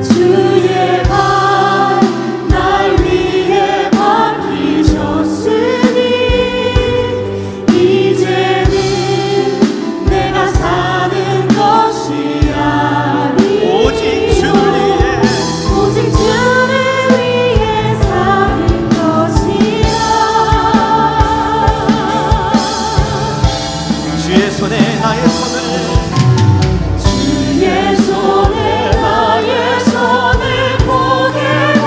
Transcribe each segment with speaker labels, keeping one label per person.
Speaker 1: 주의 발 날 위해 밝히셨으니 이제는 내가 사는 것이 아니
Speaker 2: 오직 주를
Speaker 1: 위해 사는 것이라.
Speaker 2: 주의 손에 나의 손을
Speaker 1: 주의 손에 나의 손을 보내고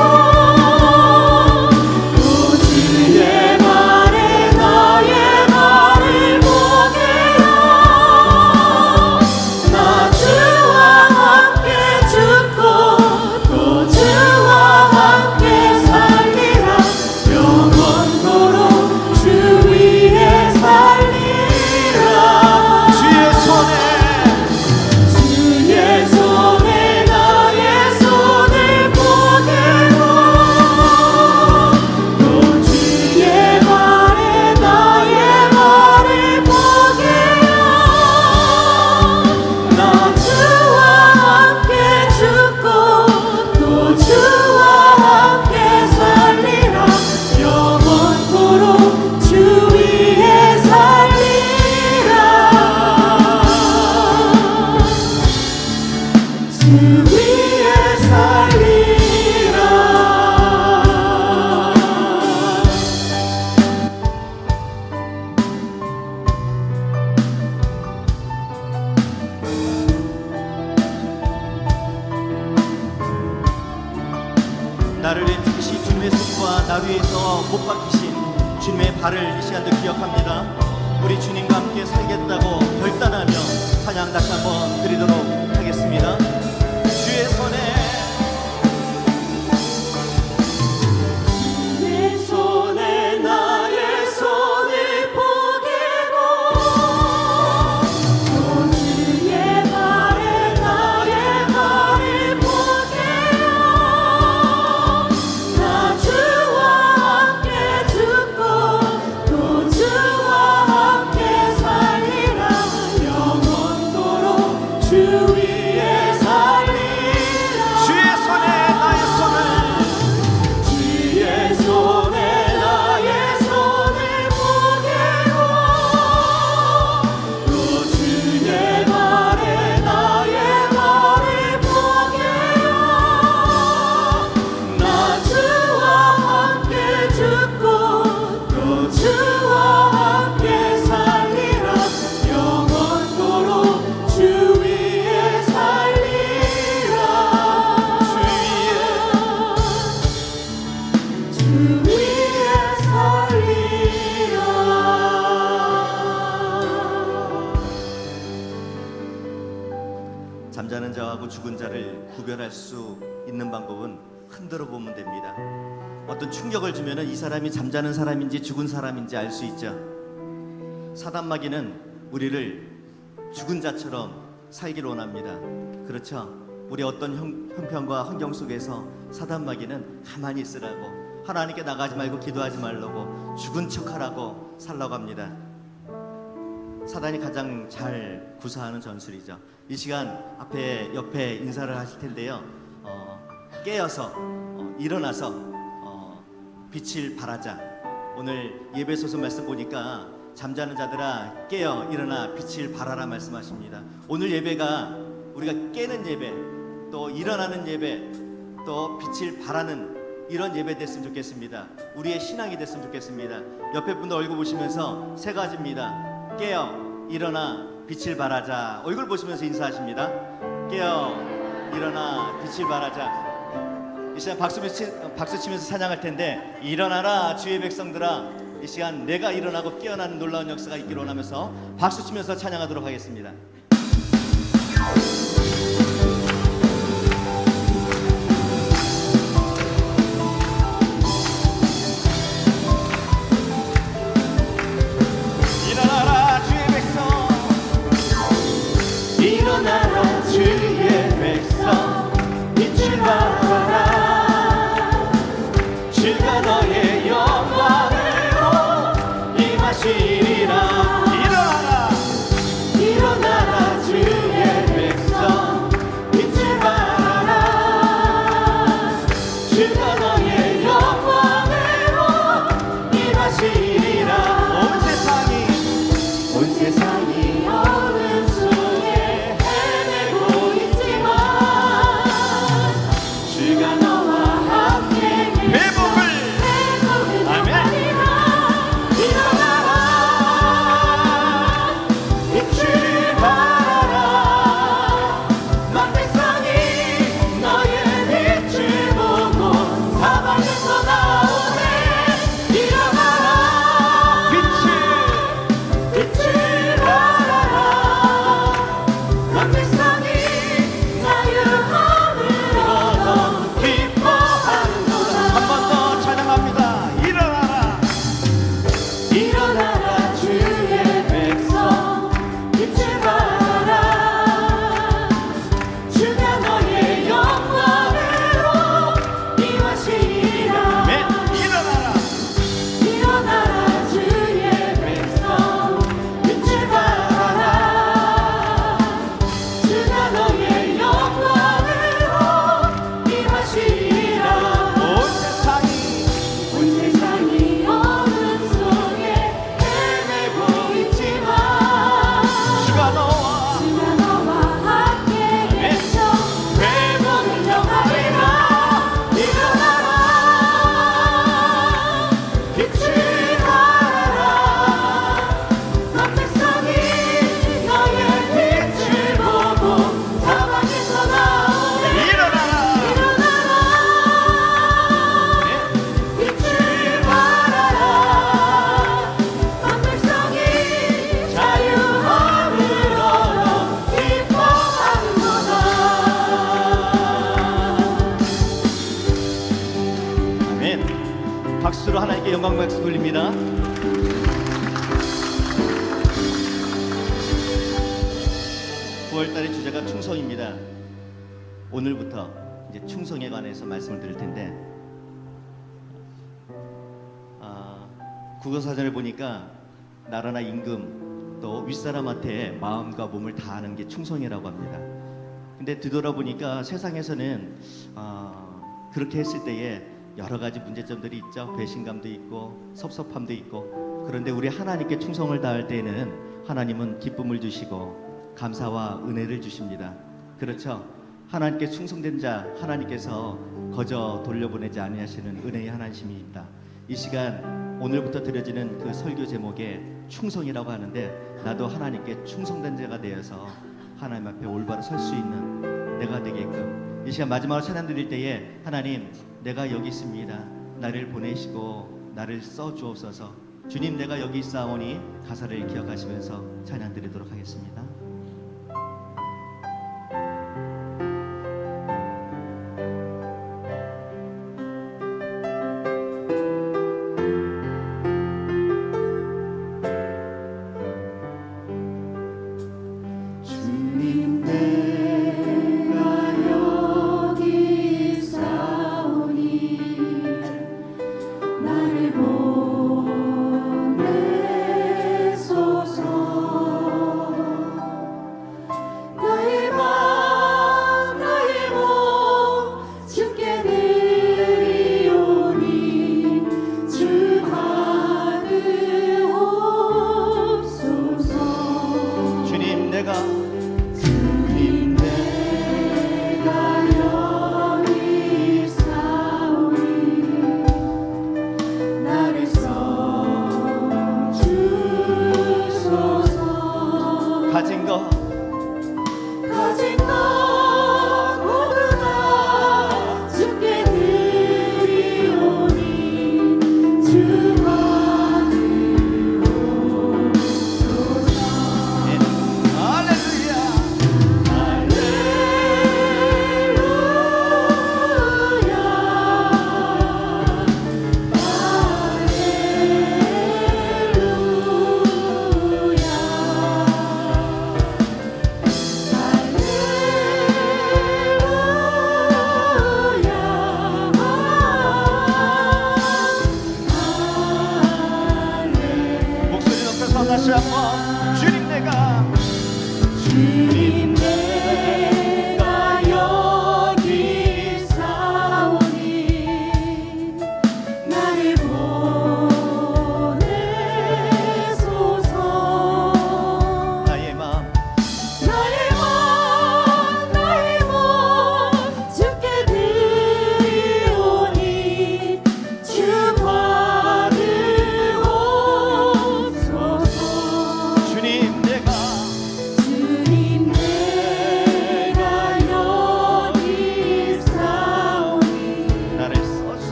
Speaker 1: 또 주의 발에 나의 발을 보내어 나 주와 함께 죽고 또 주와 함께 살리라. 영원토록 주 위에 살리라.
Speaker 2: 주의 손에
Speaker 1: 주의 손에 나의 손을 보내고 또 주의 발에 나의 발을 보내어 나 주와 함께 죽고 또 주와 함께 살리라. 영원토록 주 위에 살리라. 주 위에 살리라.
Speaker 2: 나를 위해 죽으신 주님의 손과 나를 위해서 못 박히신 주님의 발을 이 시간도 기억합니다. 우리 주님과 함께 살겠다고 결단하며 찬양 다시 한번 드리도록 하겠습니다. 주의 손에
Speaker 1: 내 손에 나의 손을 보내고 또 주의 발에 나의 발을 보내어 나 주와 함께 죽고 또 주와 함께 살리라. 영원토록 주 위에 살리라.
Speaker 2: 주의 손에 나의 손을
Speaker 1: 주의 손에 나의 손을 보내고 또 주의 발에 나의 발을 보내어 나 주와 함께 죽고 또 주와 함께 살리라. 영원토록 주 위에 살리라. 주 위에 살리라.
Speaker 2: 잠자는 자하고 죽은 자를 구별할 수 있는 방법은 흔들어 보면 됩니다. 어떤 충격을 주면은 이 사람이 잠자는 사람인지 죽은 사람인지 알 수 있죠. 사단마귀는 우리를 죽은 자처럼 살기를 원합니다. 그렇죠? 우리 어떤 형편과 환경 속에서 사단마귀는 가만히 있으라고, 하나님께 나가지 말고 기도하지 말라고, 죽은 척하라고 살라고 합니다. 사단이 가장 잘 구사하는 전술이죠. 이 시간 옆에 인사를 하실 텐데요. 깨어서 일어나서 빛을 발하자. 오늘 예배소서 말씀 보니까 잠자는 자들아 깨어 일어나 빛을 발하라 말씀하십니다. 오늘 예배가 우리가 깨는 예배, 또 일어나는 예배, 또 빛을 발하는 이런 예배 됐으면 좋겠습니다. 우리의 신앙이 됐으면 좋겠습니다. 옆에 분들 얼굴 보시면서 세 가지입니다. 깨어 일어나 빛을 발하자. 얼굴 보시면서 인사하십니다. 깨어 일어나 빛을 발하자. 이 시간 박수 치면서 찬양할 텐데, 일어나라 주의 백성들아. 이 시간 내가 일어나고 깨어나는 놀라운 역사가 있기를 원하면서 박수 치면서 찬양하도록 하겠습니다. 일어나라 주의 백성,
Speaker 1: 일어나라 주의 백성, 빛을 발하라. 주가 너의 영광으로 임하시리라.
Speaker 2: 일어나라
Speaker 1: 일어나라 주의 백성,
Speaker 2: 박수로 하나님께 영광 박수 돌립니다. (9월달의) 주제가 충성입니다. 오늘부터 이제 충성에 관해서 말씀을 드릴 텐데, 국어사전을 보니까 나라나 임금 또 윗사람한테 마음과 몸을 다하는 게 충성이라고 합니다. 근데 뒤돌아보니까 세상에서는 그렇게 했을 때에 여러 가지 문제점들이 있죠. 배신감도 있고 섭섭함도 있고. 그런데 우리 하나님께 충성을 다할 때에는 하나님은 기쁨을 주시고 감사와 은혜를 주십니다. 그렇죠? 하나님께 충성된 자 하나님께서 거저 돌려보내지 아니하시는 은혜의 하나님이십니다. 이 시간 오늘부터 드려지는 그 설교 제목에 충성이라고 하는데, 나도 하나님께 충성된 자가 되어서 하나님 앞에 올바로 설 수 있는 내가 되게끔 이 시간 마지막으로 찬양 드릴 때에, 하나님 내가 여기 있습니다. 나를 보내시고 나를 써 주옵소서. 주님 내가 여기 있사오니 가사를 기억하시면서 찬양 드리도록 하겠습니다.
Speaker 1: 주님 내가 여기 있사오니 나를 보내소서.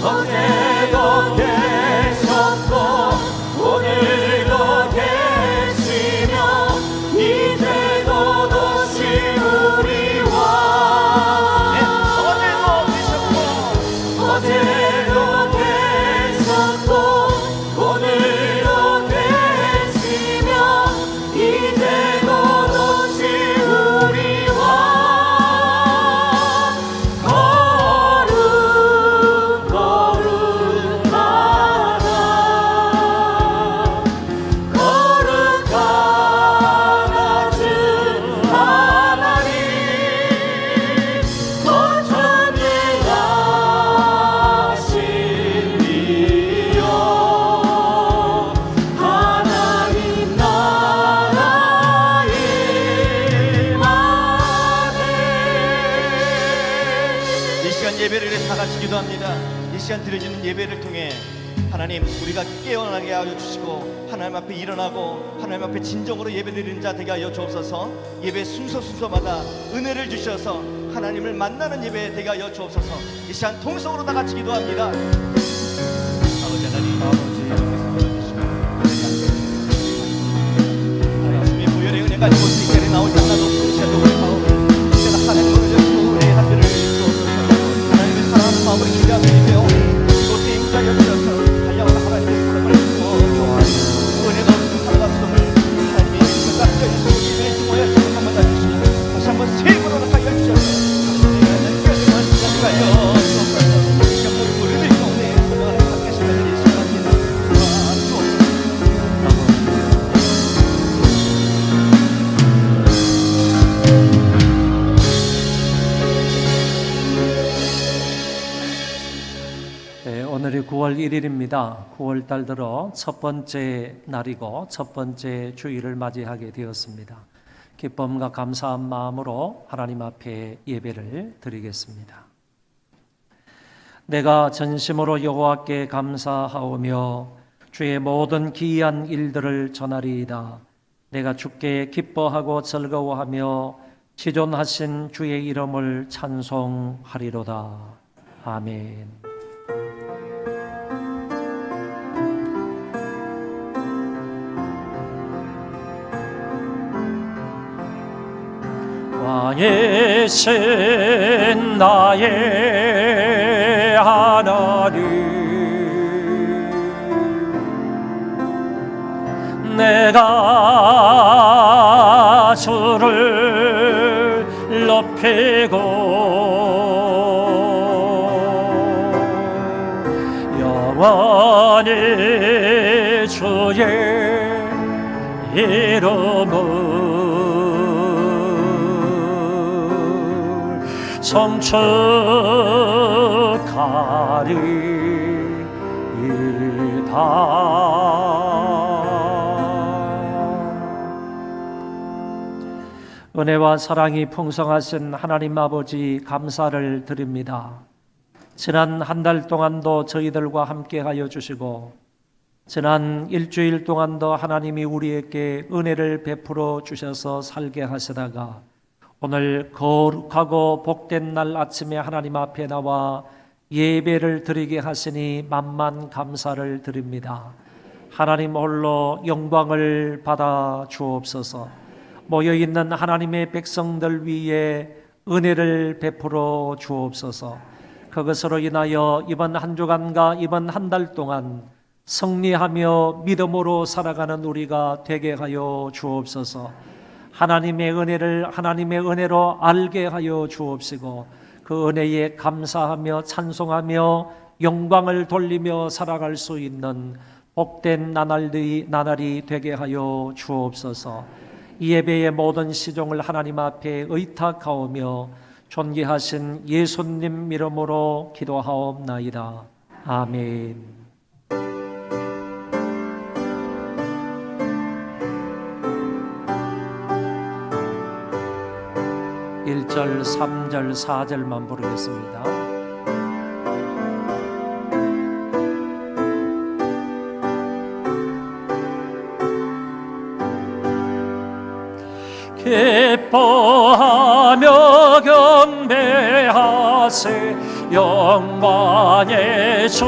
Speaker 3: 어제도 계셨고 오늘도 계시며 이제도 도시 우리와 어제도 계셨고 오늘도 계시며 이제도 도시 우리와
Speaker 2: 예배를 다 같이 기도합니다. 이 시간 드려지는 예배를 통해 하나님 우리가 깨어나게 하여 주시고 하나님 앞에 일어나고 하나님 앞에 진정으로 예배드리는 자 되게 하여 주옵소서. 예배 순서마다 은혜를 주셔서 하나님을 만나는 예배 되게 하여 주옵소서. 이 시간 통성으로 다 같이 기도합니다. 아버지 하나님, 하나님의 보혈의 은혜가 지고 이 자리에 나올 때마다 높은 시간도 우리 마음을 이제는 하나님을 주시고 우리의 한들을 마음을 기대하며 이겨요. 이곳에 임자여 주셔서 달려오는 하나님의 사랑을 은혜가 없는 살아갔음을 하나님의 이름을 깎여 주시고 예배의 주모여 주셔서 받아주시니 다시 한번 새 힘으로 하여 주셔서 하나님의 말씀을 하여 주옵소서. 우리 무릎을 가운데 성령을 함께 하시는 예수님입니다.
Speaker 4: 오늘이 9월 1일입니다. 9월 달 들어 첫 번째 날이고 첫 번째 주일을 맞이하게 되었습니다. 기쁨과 감사한 마음으로 하나님 앞에 예배를 드리겠습니다. 내가 전심으로 여호와께 감사하오며 주의 모든 기이한 일들을 전하리이다. 내가 주께 기뻐하고 즐거워하며 지존하신 주의 이름을 찬송하리로다. 아멘. 왕이신 나의 하나님, 내가 주를 높이고 영원히 주의 이름을 성축하리이다. 은혜와 사랑이 풍성하신 하나님 아버지 감사를 드립니다. 지난 한 달 동안도 저희들과 함께하여 주시고 지난 일주일 동안도 하나님이 우리에게 은혜를 베풀어 주셔서 살게 하시다가 오늘 거룩하고 복된 날 아침에 하나님 앞에 나와 예배를 드리게 하시니 만만 감사를 드립니다. 하나님 홀로 영광을 받아 주옵소서. 모여있는 하나님의 백성들 위에 은혜를 베풀어 주옵소서. 그것으로 인하여 이번 한 주간과 이번 한 달 동안 승리하며 믿음으로 살아가는 우리가 되게 하여 주옵소서. 하나님의 은혜를 하나님의 은혜로 알게 하여 주옵시고 그 은혜에 감사하며 찬송하며 영광을 돌리며 살아갈 수 있는 복된 나날이 되게 하여 주옵소서. 이 예배의 모든 시종을 하나님 앞에 의탁하오며 존귀하신 예수님 이름으로 기도하옵나이다. 아멘. 1절, 3절, 4절만 부르겠습니다. 기뻐하며 경배하세 하세 영광의 주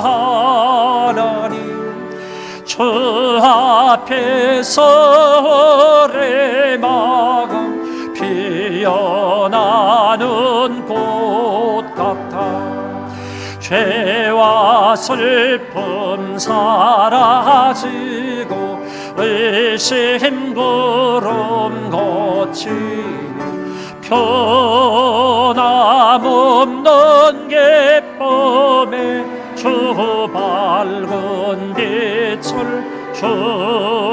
Speaker 4: 하나님 주 앞에서 오래마금 피어나는 꽃 같아 죄와 슬픔 사라지고 의심 구름 거치니 변함없는 기쁨에 주 밝은 빛을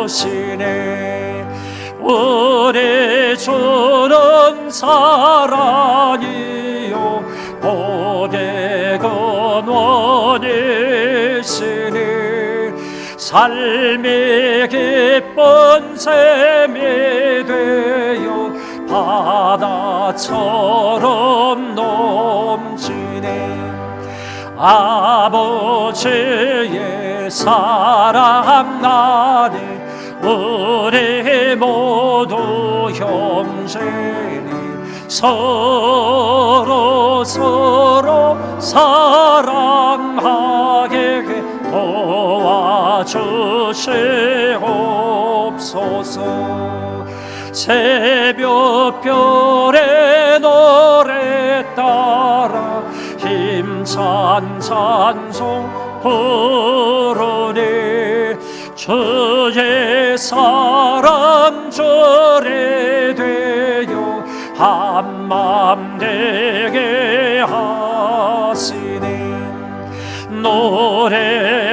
Speaker 4: 주시네 우리 주는 사랑이요 오래 근원이시니 삶이 기쁜 샘이 되어 바다처럼 넘치네 아버지의 사랑 안에 우리 모두 형제니 서로 사랑하게 도와주시옵소서 새벽별의 노래 따라 힘찬 찬송 부르니 주의 사랑 절에 되어 한맘 되게 하시니 노래하며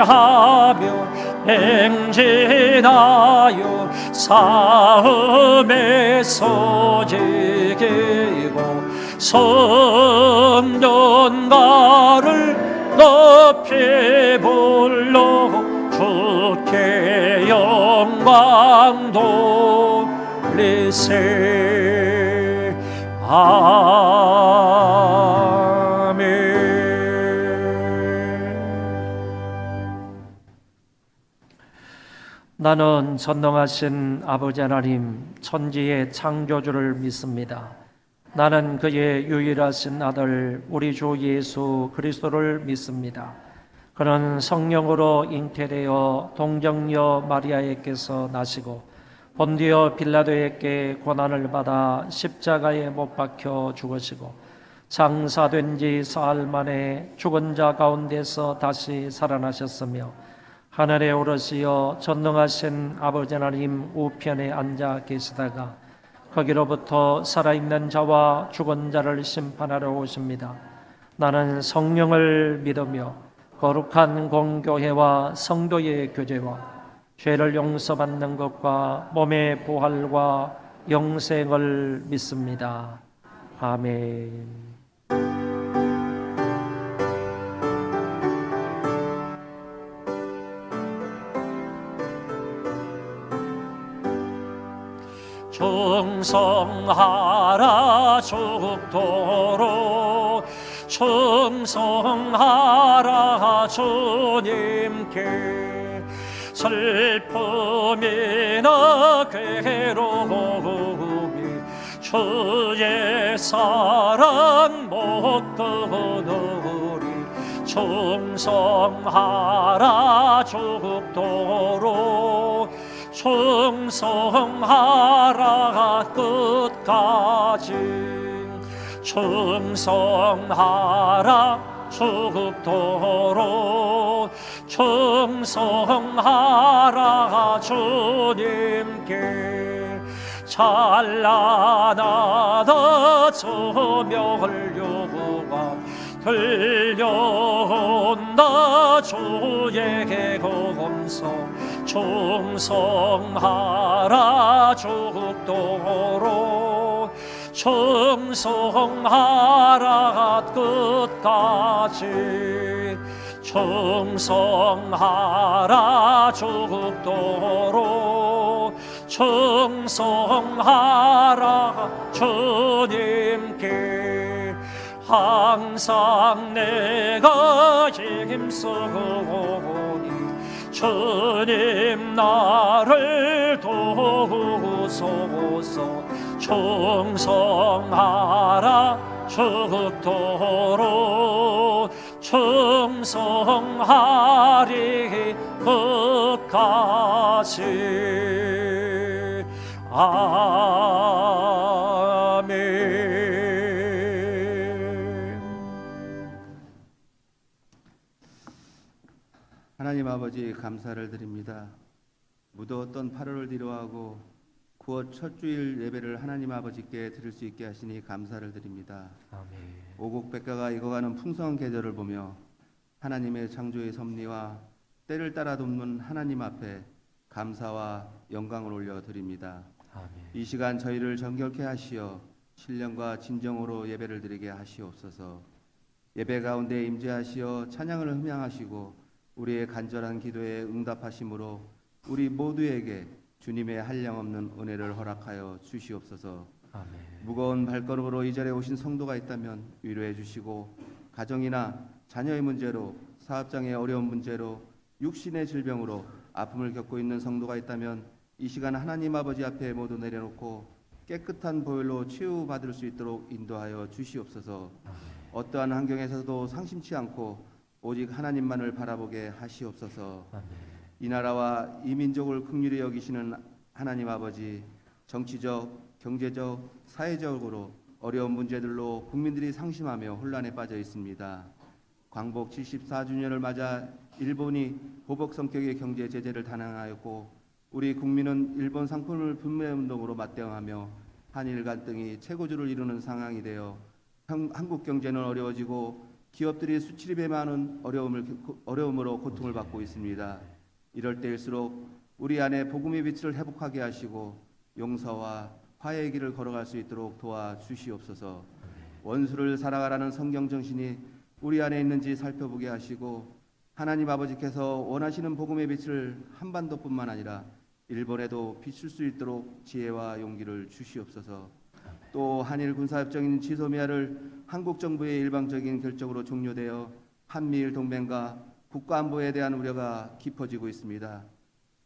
Speaker 4: 행진하여 싸움에서 이기고 성전가를 높이 불러 주께 영광 돌리세 아멘. 나는 전능하신 아버지 하나님 천지의 창조주를 믿습니다. 나는 그의 유일하신 아들 우리 주 예수 그리스도를 믿습니다. 그는 성령으로 잉태되어 동정녀 마리아에게서 나시고 본디오 빌라도에게 고난을 받아 십자가에 못 박혀 죽으시고 장사된 지 사흘 만에 죽은 자 가운데서 다시 살아나셨으며 하늘에 오르시어 전능하신 아버지 하나님 우편에 앉아 계시다가 거기로부터 살아있는 자와 죽은 자를 심판하러 오십니다. 나는 성령을 믿으며 거룩한 공교회와 성도의 교제와 죄를 용서받는 것과 몸의 부활과 영생을 믿습니다. 아멘. 충성하라 죽도록 충성하라 주님께 슬픔이나 괴로움이 주의 사랑 못 끊으리 충성하라 죽도록 충성하라 끝까지 충성하라 죽도록 충성하라 주님께 찬란하다 저명을요가 들려온다 주의 검성 충성하라 죽도록 충성하라 끝까지 충성하라 죽도록 충성하라 주님께 항상 내가 힘쓰고니 주님 나를 도우소서 충성하라 죽도록 충성하리 끝까지. 아멘.
Speaker 5: 하나님 아버지, 감사를 드립니다. 무더웠던 8월을 뒤로하고 9월 첫 주일 예배를 하나님 아버지께 드릴 수 있게 하시니 감사를 드립니다.
Speaker 4: 아멘.
Speaker 5: 오곡백과가 익어가는 풍성한 계절을 보며 하나님의 창조의 섭리와 때를 따라 돕는 하나님 앞에 감사와 영광을 올려드립니다.
Speaker 4: 아멘.
Speaker 5: 이 시간 저희를 정결케 하시어 신령과 진정으로 예배를 드리게 하시옵소서. 예배 가운데 임재하시어 찬양을 흠양하시고 우리의 간절한 기도에 응답하심으로 우리 모두에게 주님의 한량없는 은혜를 허락하여 주시옵소서.
Speaker 4: 아멘.
Speaker 5: 무거운 발걸음으로 이 자리에 오신 성도가 있다면 위로해 주시고, 가정이나 자녀의 문제로, 사업장의 어려운 문제로, 육신의 질병으로 아픔을 겪고 있는 성도가 있다면 이 시간 하나님 아버지 앞에 모두 내려놓고 깨끗한 보혈로 치유받을 수 있도록 인도하여 주시옵소서. 어떠한 환경에서도 상심치 않고 오직 하나님만을 바라보게 하시옵소서.
Speaker 4: 아멘.
Speaker 5: 이 나라와 이 민족을 긍휼히 여기시는 하나님 아버지, 정치적, 경제적, 사회적으로 어려운 문제들로 국민들이 상심하며 혼란에 빠져 있습니다. 광복 74주년을 맞아 일본이 보복 성격의 경제 제재를 단행하였고 우리 국민은 일본 상품을 분매운동으로 맞대응하며 한일 갈등이 최고조를 이루는 상황이 되어 한국 경제는 어려워지고 기업들이 수출입에 많은 어려움으로 고통을 받고 있습니다. 이럴 때일수록 우리 안에 복음의 빛을 회복하게 하시고 용서와 화해의 길을 걸어갈 수 있도록 도와주시옵소서. 원수를 사랑하라는 성경 정신이 우리 안에 있는지 살펴보게 하시고 하나님 아버지께서 원하시는 복음의 빛을 한반도뿐만 아니라 일본에도 비출 수 있도록 지혜와 용기를 주시옵소서. 또 한일 군사협정인 지소미아를 한국 정부의 일방적인 결정으로 종료되어 한미일 동맹과 국가안보에 대한 우려가 깊어지고 있습니다.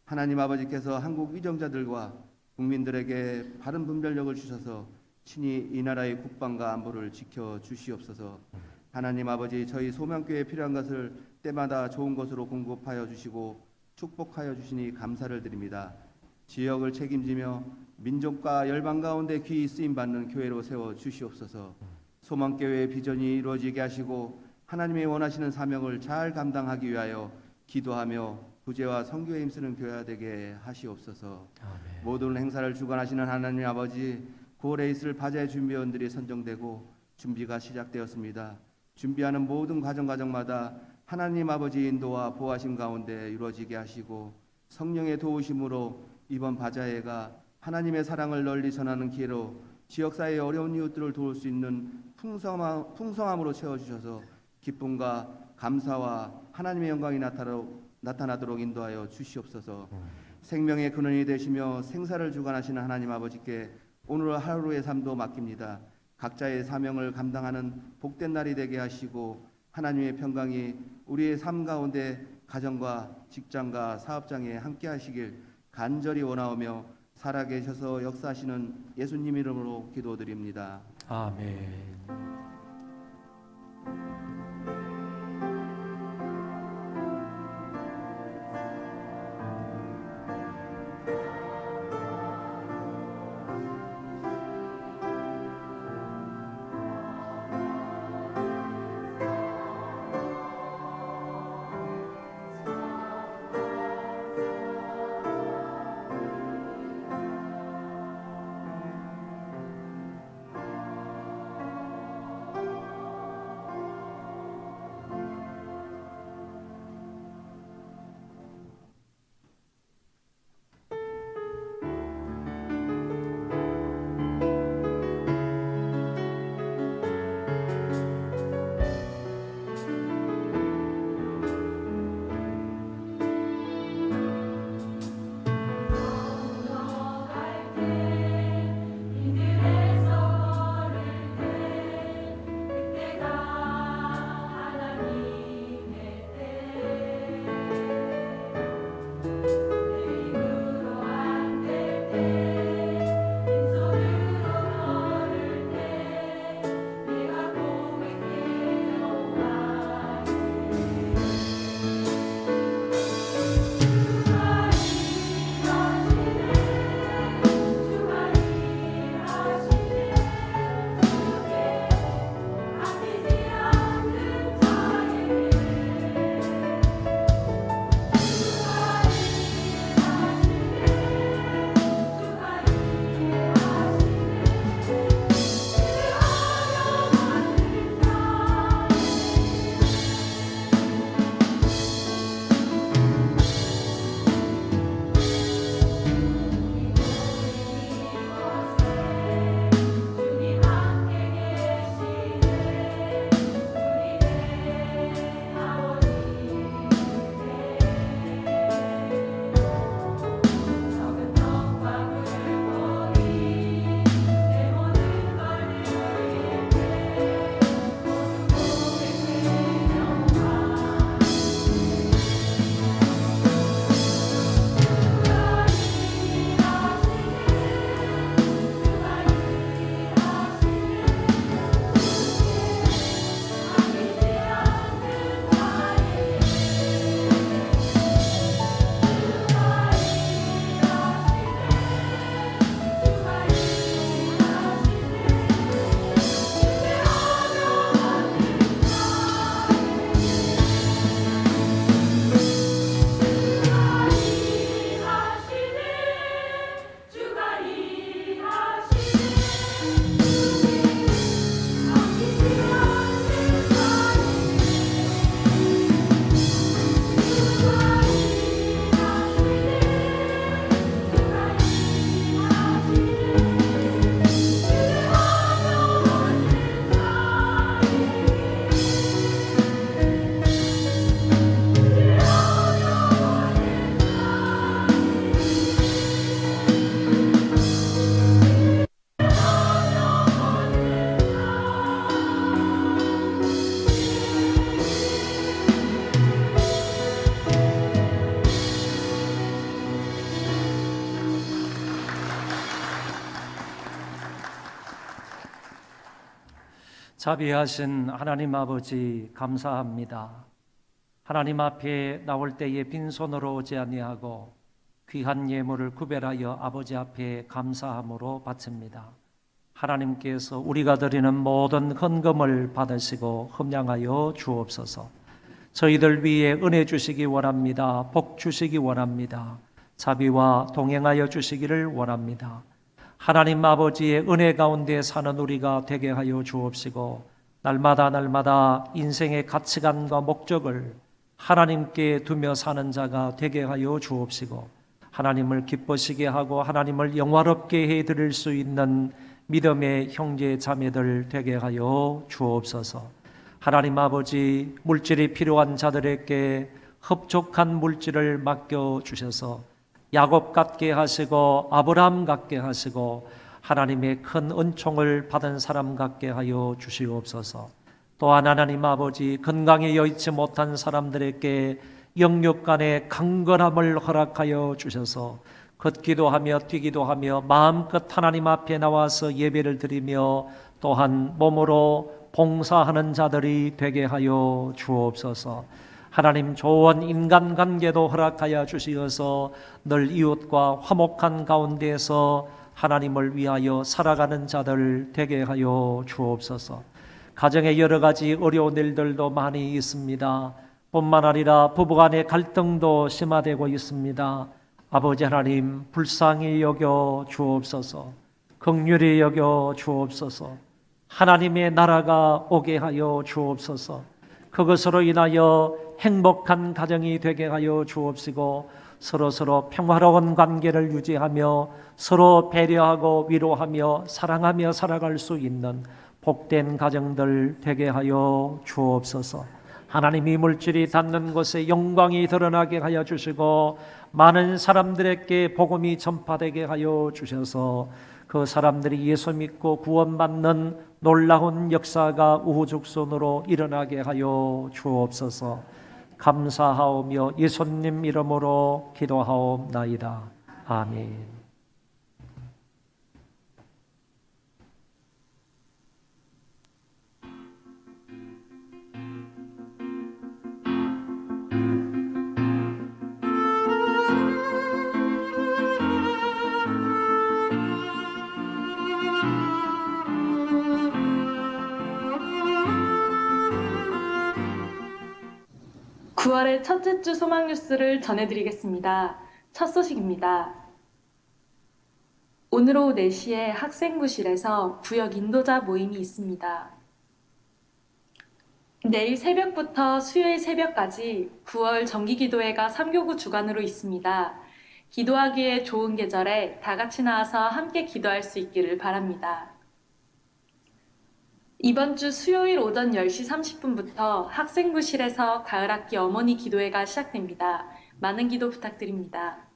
Speaker 5: 하나님 아버지께서 한국 위정자들과 국민들에게 바른 분별력을 주셔서 친히 이 나라의 국방과 안보를 지켜주시옵소서. 하나님 아버지, 저희 소명교회에 필요한 것을 때마다 좋은 것으로 공급하여 주시고 축복하여 주시니 감사를 드립니다. 지역을 책임지며 민족과 열방 가운데 귀히 쓰임받는 교회로 세워 주시옵소서. 소망교회의 비전이 이루어지게 하시고 하나님의 원하시는 사명을 잘 감당하기 위하여 기도하며 구제와 선교에 힘쓰는 교회가 되게 하시옵소서.
Speaker 4: 아멘.
Speaker 5: 모든 행사를 주관하시는 하나님 아버지, 9월에 있을 바자의 준비원들이 선정되고 준비가 시작되었습니다. 준비하는 모든 과정마다 하나님 아버지 인도와 보호하심 가운데 이루어지게 하시고 성령의 도우심으로 이번 바자회가 하나님의 사랑을 널리 전하는 기회로 지역사회의 어려운 이웃들을 도울 수 있는 풍성함으로 채워주셔서 기쁨과 감사와 하나님의 영광이 나타나도록 인도하여 주시옵소서. 생명의 근원이 되시며 생사를 주관하시는 하나님 아버지께 오늘 하루의 삶도 맡깁니다. 각자의 사명을 감당하는 복된 날이 되게 하시고 하나님의 평강이 우리의 삶 가운데 가정과 직장과 사업장에 함께 하시길 간절히 원하오며 살아계셔서 역사하시는 예수님 이름으로 기도드립니다.
Speaker 4: 아멘. 자비하신 하나님 아버지 감사합니다. 하나님 앞에 나올 때에 빈손으로 오지 아니하고 귀한 예물을 구별하여 아버지 앞에 감사함으로 바칩니다. 하나님께서 우리가 드리는 모든 헌금을 받으시고 흠양하여 주옵소서. 저희들 위에 은혜 주시기 원합니다. 복 주시기 원합니다. 자비와 동행하여 주시기를 원합니다. 하나님 아버지의 은혜 가운데 사는 우리가 되게 하여 주옵시고 날마다 인생의 가치관과 목적을 하나님께 두며 사는 자가 되게 하여 주옵시고 하나님을 기쁘시게 하고 하나님을 영화롭게 해드릴 수 있는 믿음의 형제 자매들 되게 하여 주옵소서. 하나님 아버지, 물질이 필요한 자들에게 흡족한 물질을 맡겨주셔서 야곱 같게 하시고 아브라함 같게 하시고 하나님의 큰 은총을 받은 사람 같게 하여 주시옵소서. 또한 하나님 아버지, 건강에 여의치 못한 사람들에게 영육 간의 강건함을 허락하여 주셔서 걷기도 하며 뛰기도 하며 마음껏 하나님 앞에 나와서 예배를 드리며 또한 몸으로 봉사하는 자들이 되게 하여 주옵소서. 하나님 좋은 인간관계도 허락하여 주시어서 늘 이웃과 화목한 가운데서 하나님을 위하여 살아가는 자들 되게 하여 주옵소서. 가정에 여러 가지 어려운 일들도 많이 있습니다. 뿐만 아니라 부부간의 갈등도 심화되고 있습니다. 아버지 하나님 불쌍히 여겨 주옵소서. 긍휼히 여겨 주옵소서. 하나님의 나라가 오게 하여 주옵소서. 그것으로 인하여 행복한 가정이 되게 하여 주옵시고 서로 평화로운 관계를 유지하며 서로 배려하고 위로하며 사랑하며 살아갈 수 있는 복된 가정들 되게 하여 주옵소서. 하나님이 물질이 닿는 곳에 영광이 드러나게 하여 주시고 많은 사람들에게 복음이 전파되게 하여 주셔서 그 사람들이 예수 믿고 구원받는 놀라운 역사가 우후죽순으로 일어나게 하여 주옵소서. 감사하오며 예수님 이름으로 기도하옵나이다. 아멘.
Speaker 6: 9월의 첫째 주 소망 뉴스를 전해드리겠습니다. 첫 소식입니다. 오늘 오후 4시에 학생부실에서 구역 인도자 모임이 있습니다. 내일 새벽부터 수요일 새벽까지 9월 정기기도회가 3교구 주간으로 있습니다. 기도하기에 좋은 계절에 다 같이 나와서 함께 기도할 수 있기를 바랍니다. 이번 주 수요일 오전 10시 30분부터 학생부실에서 가을학기 어머니 기도회가 시작됩니다. 많은 기도 부탁드립니다.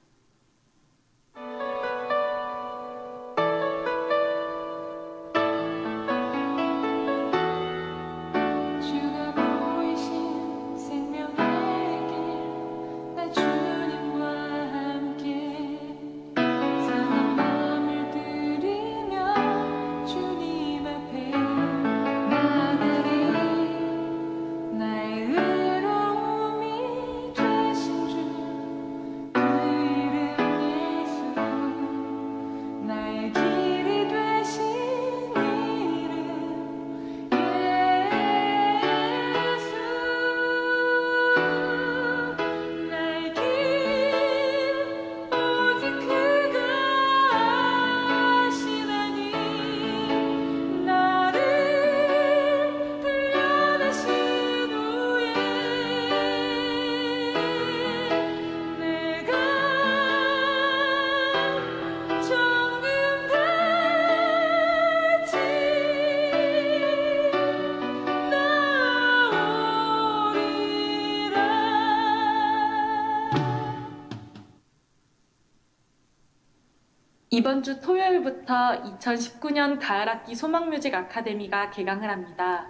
Speaker 6: 이번 주 토요일부터 2019년 가을학기 소망뮤직 아카데미가 개강을 합니다.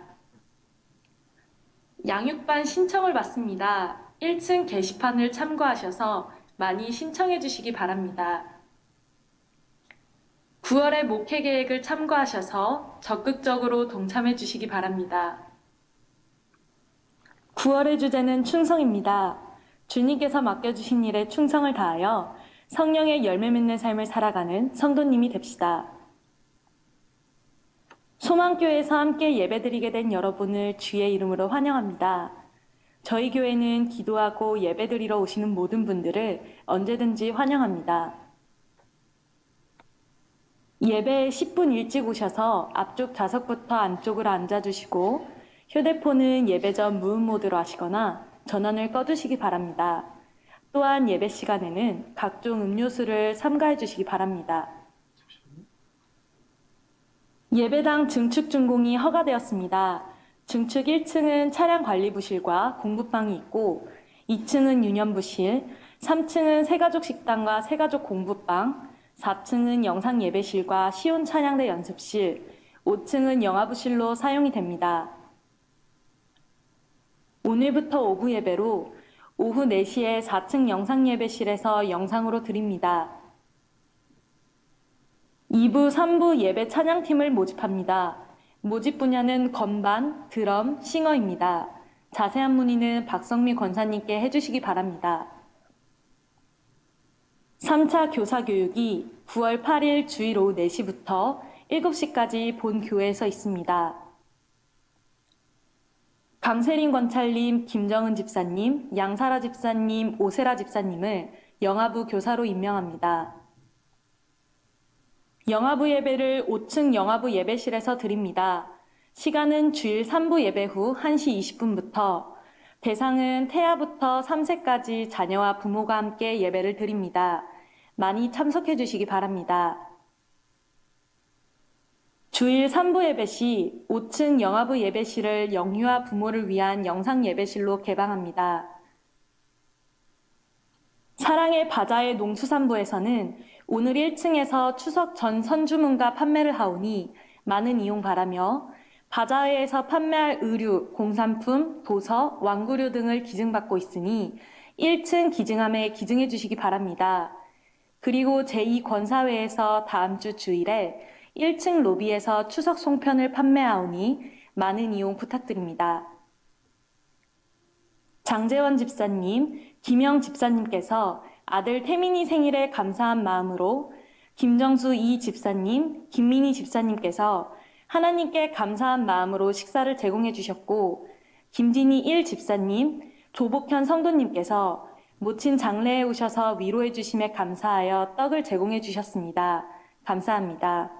Speaker 6: 양육반 신청을 받습니다. 1층 게시판을 참고하셔서 많이 신청해 주시기 바랍니다. 9월의 목회 계획을 참고하셔서 적극적으로 동참해 주시기 바랍니다. 9월의 주제는 충성입니다. 주님께서 맡겨주신 일에 충성을 다하여 성령의 열매 맺는 삶을 살아가는 성도님이 됩시다. 소망교회에서 함께 예배드리게 된 여러분을 주의 이름으로 환영합니다. 저희 교회는 기도하고 예배드리러 오시는 모든 분들을 언제든지 환영합니다. 예배에 10분 일찍 오셔서 앞쪽 좌석부터 안쪽으로 앉아주시고 휴대폰은 예배 전 무음 모드로 하시거나 전원을 꺼두시기 바랍니다. 또한 예배 시간에는 각종 음료수를 삼가해 주시기 바랍니다. 예배당 증축 준공이 허가되었습니다. 증축 1층은 차량 관리부실과 공부방이 있고 2층은 유년부실, 3층은 새가족 식당과 새가족 공부방, 4층은 영상 예배실과 시온 찬양대 연습실, 5층은 영화부실로 사용이 됩니다. 오늘부터 오후 예배로 오후 4시에 4층 영상 예배실에서 영상으로 드립니다. 2부, 3부 예배 찬양팀을 모집합니다. 모집 분야는 건반, 드럼, 싱어입니다. 자세한 문의는 박성미 권사님께 해주시기 바랍니다. 3차 교사 교육이 9월 8일 주일 오후 4시부터 7시까지 본 교회에서 있습니다. 강세린 권찰님, 김정은 집사님, 양사라 집사님, 오세라 집사님을 영아부 교사로 임명합니다. 영아부 예배를 5층 영아부 예배실에서 드립니다. 시간은 주일 3부 예배 후 1시 20분부터 대상은 태아부터 3세까지 자녀와 부모가 함께 예배를 드립니다. 많이 참석해 주시기 바랍니다. 주일 3부 예배 시 5층 영아부 예배실을 영유아 부모를 위한 영상 예배실로 개방합니다. 사랑의 바자의 농수산부에서는 오늘 1층에서 추석 전 선주문과 판매를 하오니 많은 이용 바라며 바자회에서 판매할 의류, 공산품, 도서, 완구료 등을 기증받고 있으니 1층 기증함에 기증해 주시기 바랍니다. 그리고 제2권사회에서 다음 주 주일에 1층 로비에서 추석 송편을 판매하오니 많은 이용 부탁드립니다. 장재원 집사님, 김영 집사님께서 아들 태민이 생일에 감사한 마음으로 김정수 이 집사님, 김민희 집사님께서 하나님께 감사한 마음으로 식사를 제공해 주셨고 김진희 1 집사님, 조복현 성도님께서 모친 장례에 오셔서 위로해 주심에 감사하여 떡을 제공해 주셨습니다. 감사합니다.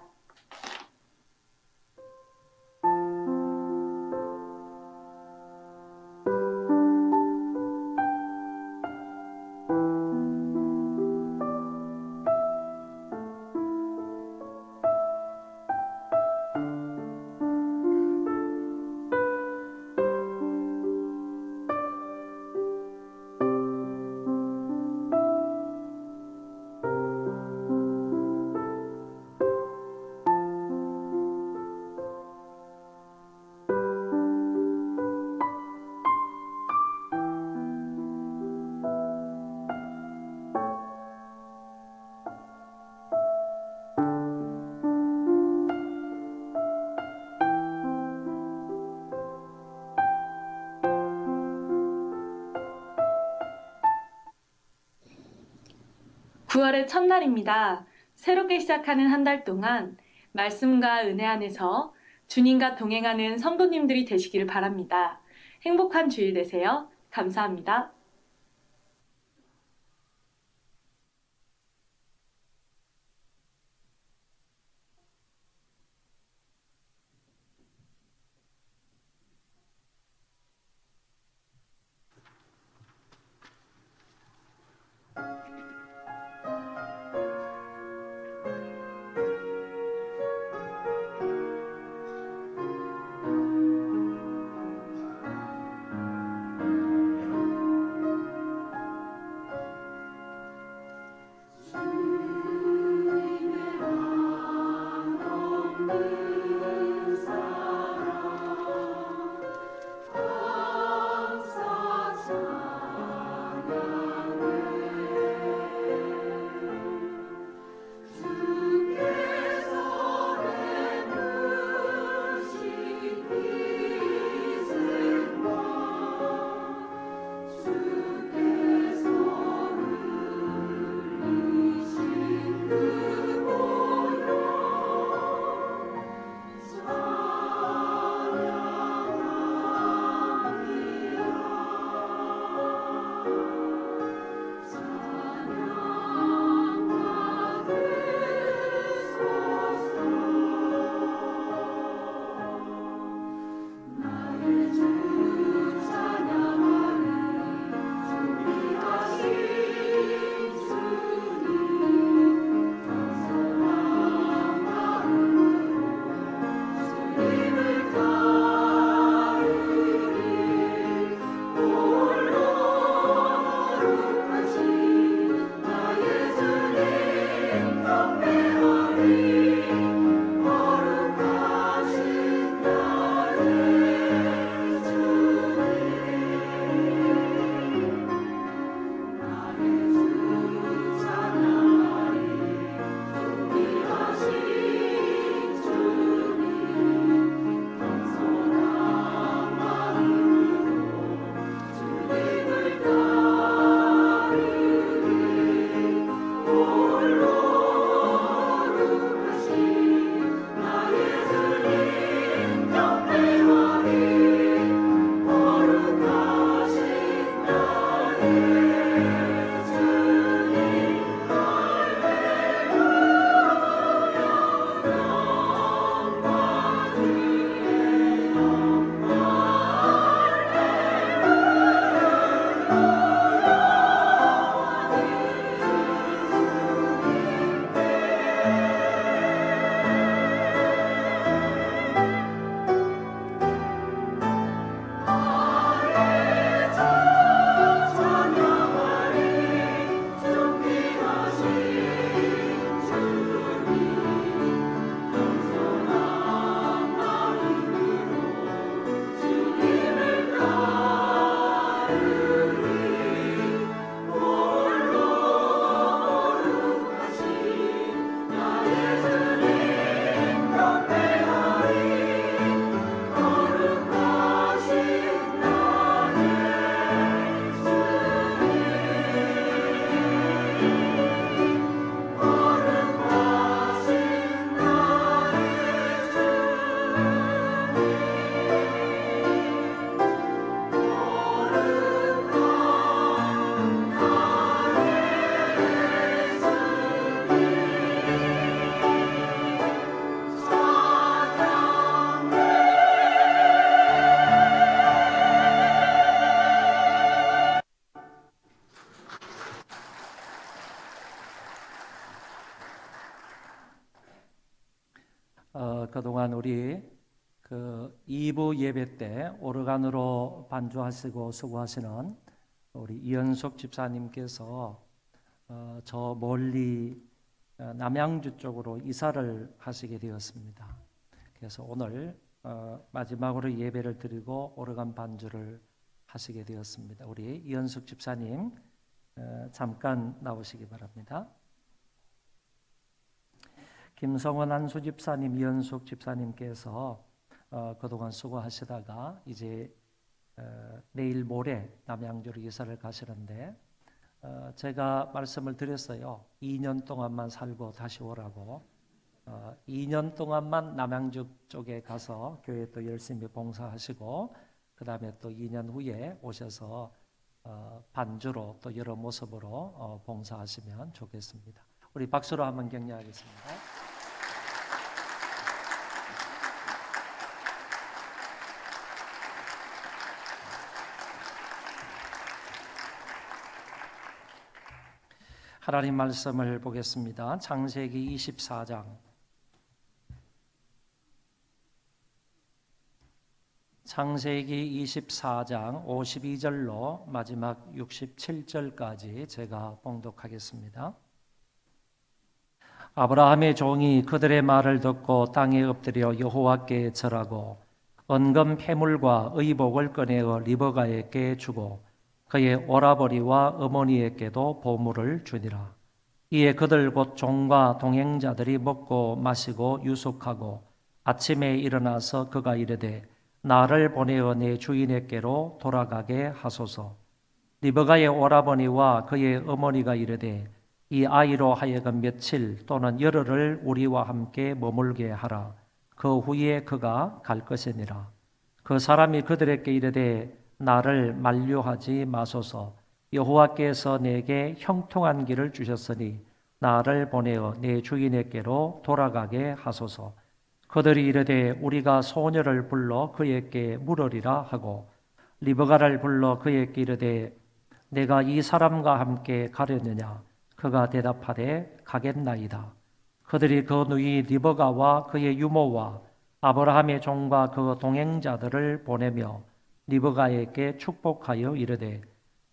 Speaker 6: (9월의) 첫날입니다. 새롭게 시작하는 한 달 동안 말씀과 은혜 안에서 주님과 동행하는 성도님들이 되시기를 바랍니다. 행복한 주일 되세요. 감사합니다.
Speaker 4: 그동안 우리 2부 예배 때 오르간으로 반주하시고 수고하시는 우리 이현숙 집사님께서 저 멀리 남양주 쪽으로 이사를 하시게 되었습니다. 그래서 오늘 마지막으로 예배를 드리고 오르간 반주를 하시게 되었습니다. 우리 이현숙 집사님 잠깐 나오시기 바랍니다. 김성원 한수 집사님, 이현숙 집사님께서 그동안 수고하시다가 이제 내일 모레 남양주로 이사를 가시는데 제가 말씀을 드렸어요. 2년 동안만 살고 다시 오라고. 2년 동안만 남양주 쪽에 가서 교회 또 열심히 봉사하시고 그 다음에 또 2년 후에 오셔서 반주로 또 여러 모습으로 봉사하시면 좋겠습니다. 우리 박수로 한번 격려하겠습니다. 하나님 말씀을 보겠습니다. 창세기 24장. 창세기 24장 52절로 마지막 67절까지 제가 봉독하겠습니다. 아브라함의 종이 그들의 말을 듣고 땅에 엎드려 여호와께 절하고 은금 패물과 의복을 꺼내어 리브가에게 주고 그의 오라버니와 어머니에게도 보물을 주니라. 이에 그들 곧 종과 동행자들이 먹고 마시고 유숙하고 아침에 일어나서 그가 이르되 나를 보내어 내 주인에게로 돌아가게 하소서. 리브가의 오라버니와 그의 어머니가 이르되 이 아이로 하여금 며칠 또는 열흘을 우리와 함께 머물게 하라. 그 후에 그가 갈 것이니라. 그 사람이 그들에게 이르되 나를 만류하지 마소서. 여호와께서 내게 형통한 길을 주셨으니 나를 보내어 내 주인에게로 돌아가게 하소서. 그들이 이르되 우리가 소녀를 불러 그에게 물으리라 하고 리브가를 불러 그에게 이르되 내가 이 사람과 함께 가려느냐. 그가 대답하되 가겠나이다. 그들이 그 누이 리브가와 그의 유모와 아브라함의 종과 그 동행자들을 보내며 리브가에게 축복하여 이르되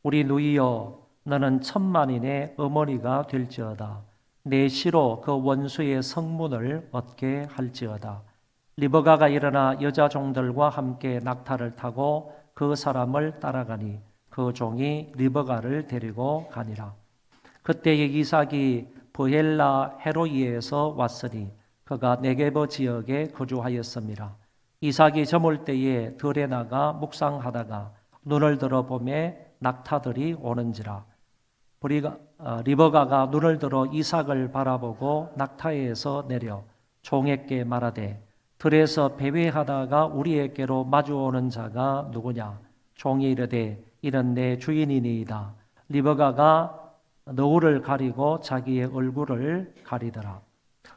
Speaker 4: 우리 누이여 너는 천만인의 어머니가 될지어다. 내 시로 그 원수의 성문을 얻게 할지어다. 리브가가 일어나 여자 종들과 함께 낙타를 타고 그 사람을 따라가니 그 종이 리브가를 데리고 가니라. 그때에 이삭이 브헬라 헤로이에서 왔으니 그가 네게브 지역에 거주하였습니다. 이삭이 저물 때에 들에 나가 묵상하다가 눈을 들어 보매 낙타들이 오는지라. 리브가가 눈을 들어 이삭을 바라보고 낙타에서 내려 종에게 말하되 들에서 배회하다가 우리에게로 마주오는 자가 누구냐. 종이 이르되 이는 내 주인이니이다. 리브가가 너울을 가리고 자기의 얼굴을 가리더라.